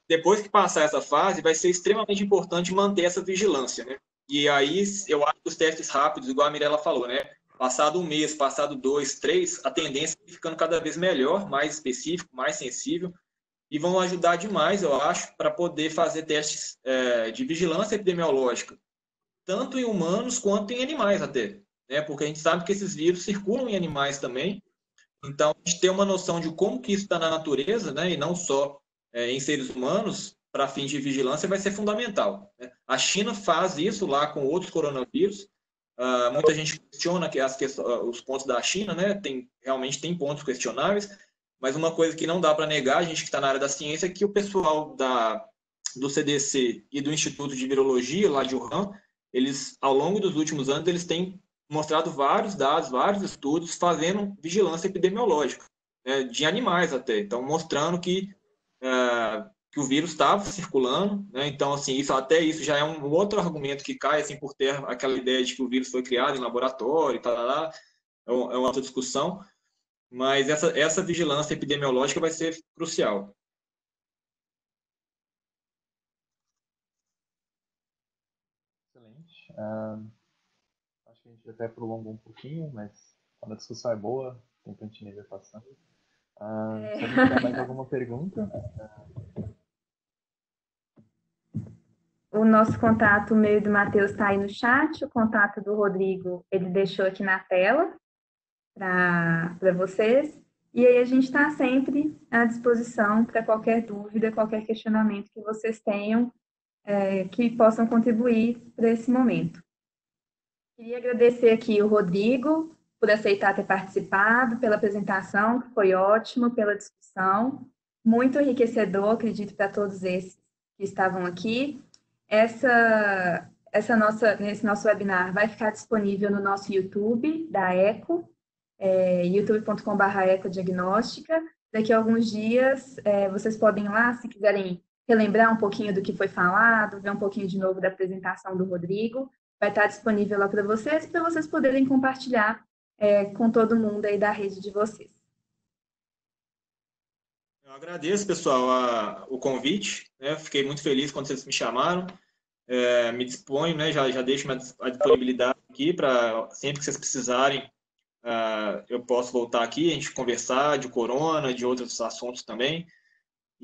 Depois que passar essa fase, vai ser extremamente importante manter essa vigilância, né? E aí eu acho que os testes rápidos, igual a Mirella falou, né? Passado um mês, passado 2, 3, a tendência é ficando cada vez melhor, mais específico, mais sensível, e vão ajudar demais, eu acho, para poder fazer testes de vigilância epidemiológica, tanto em humanos quanto em animais até, né? Porque a gente sabe que esses vírus circulam em animais também, então a gente ter uma noção de como que isso está na natureza, né? E não só em seres humanos, para fins de vigilância, vai ser fundamental, né? A China faz isso lá com outros coronavírus. Muita gente questiona os pontos da China, né? Realmente tem pontos questionáveis, mas uma coisa que não dá para negar, a gente que está na área da ciência, é que o pessoal do CDC e do Instituto de Virologia, lá de Wuhan, eles, ao longo dos últimos anos, eles têm mostrado vários dados, vários estudos fazendo vigilância epidemiológica, né, de animais até. Então, mostrando que o vírus estava circulando, né? Então, assim, até isso já é um outro argumento que cai assim por terra, aquela ideia de que o vírus foi criado em laboratório, é uma outra discussão, mas essa vigilância epidemiológica vai ser crucial. Excelente. Acho que a gente até prolongou um pouquinho, mas quando a discussão é boa, tem que a gente ir passando. Se a gente tiver mais alguma pergunta... O nosso contato, o meu e do Matheus, está aí no chat. O contato do Rodrigo, ele deixou aqui na tela para vocês. E aí a gente está sempre à disposição para qualquer dúvida, qualquer questionamento que vocês tenham, que possam contribuir para esse momento. Queria agradecer aqui o Rodrigo por aceitar ter participado, pela apresentação, que foi ótimo, pela discussão, muito enriquecedor, acredito, para todos esses que estavam aqui. Esse nosso webinar vai ficar disponível no nosso YouTube da ECO, youtube.com/ecodiagnóstica. Daqui a alguns dias, vocês podem ir lá, se quiserem relembrar um pouquinho do que foi falado, ver um pouquinho de novo da apresentação do Rodrigo. Vai estar disponível lá para vocês poderem compartilhar com todo mundo aí da rede de vocês. Eu agradeço, pessoal, o convite, né? Fiquei muito feliz quando vocês me chamaram. Me disponho, né? Já deixo a disponibilidade aqui para sempre que vocês precisarem, eu posso voltar aqui, a gente conversar de corona, de outros assuntos também.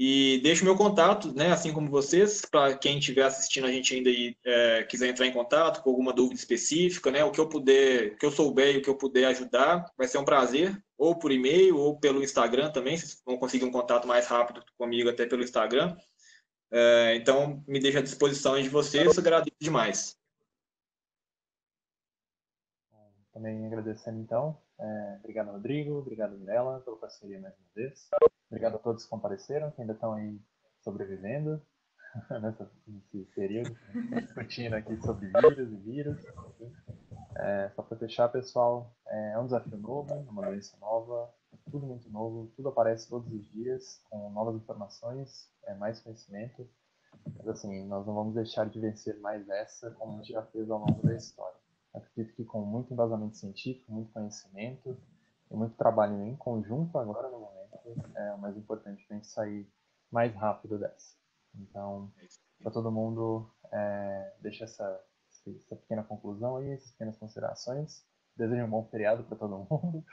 E deixo meu contato, né, assim como vocês, para quem estiver assistindo a gente ainda e quiser entrar em contato com alguma dúvida específica, né, o que eu souber e o que eu puder ajudar, vai ser um prazer, ou por e-mail ou pelo Instagram também, vocês vão conseguir um contato mais rápido comigo até pelo Instagram. Então, me deixo à disposição de vocês, agradeço demais. Também agradecendo, então. Obrigado, Rodrigo. Obrigado, Mirella, pela parceria mais uma vez. Obrigado a todos que compareceram, que ainda estão aí sobrevivendo nesse período, discutindo aqui sobre vírus. Só para fechar, pessoal, é um desafio novo, uma doença nova, tudo muito novo, tudo aparece todos os dias, com novas informações, mais conhecimento. Mas, assim, nós não vamos deixar de vencer mais essa, como a gente já fez ao longo da história. Acredito que com muito embasamento científico, muito conhecimento e muito trabalho em conjunto agora no momento, é o mais importante para a gente sair mais rápido dessa. Então, para todo mundo, deixa essa pequena conclusão aí, essas pequenas considerações. Desejo um bom feriado para todo mundo,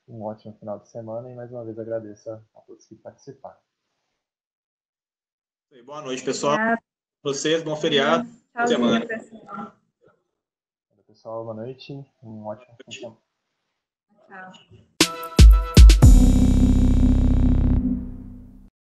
um ótimo final de semana e mais uma vez agradeço a todos que participaram. Boa noite, pessoal. Vocês, bom feriado. Boa semana. Pessoal. Pessoal, boa noite. Um ótimo fim de semana. Tchau.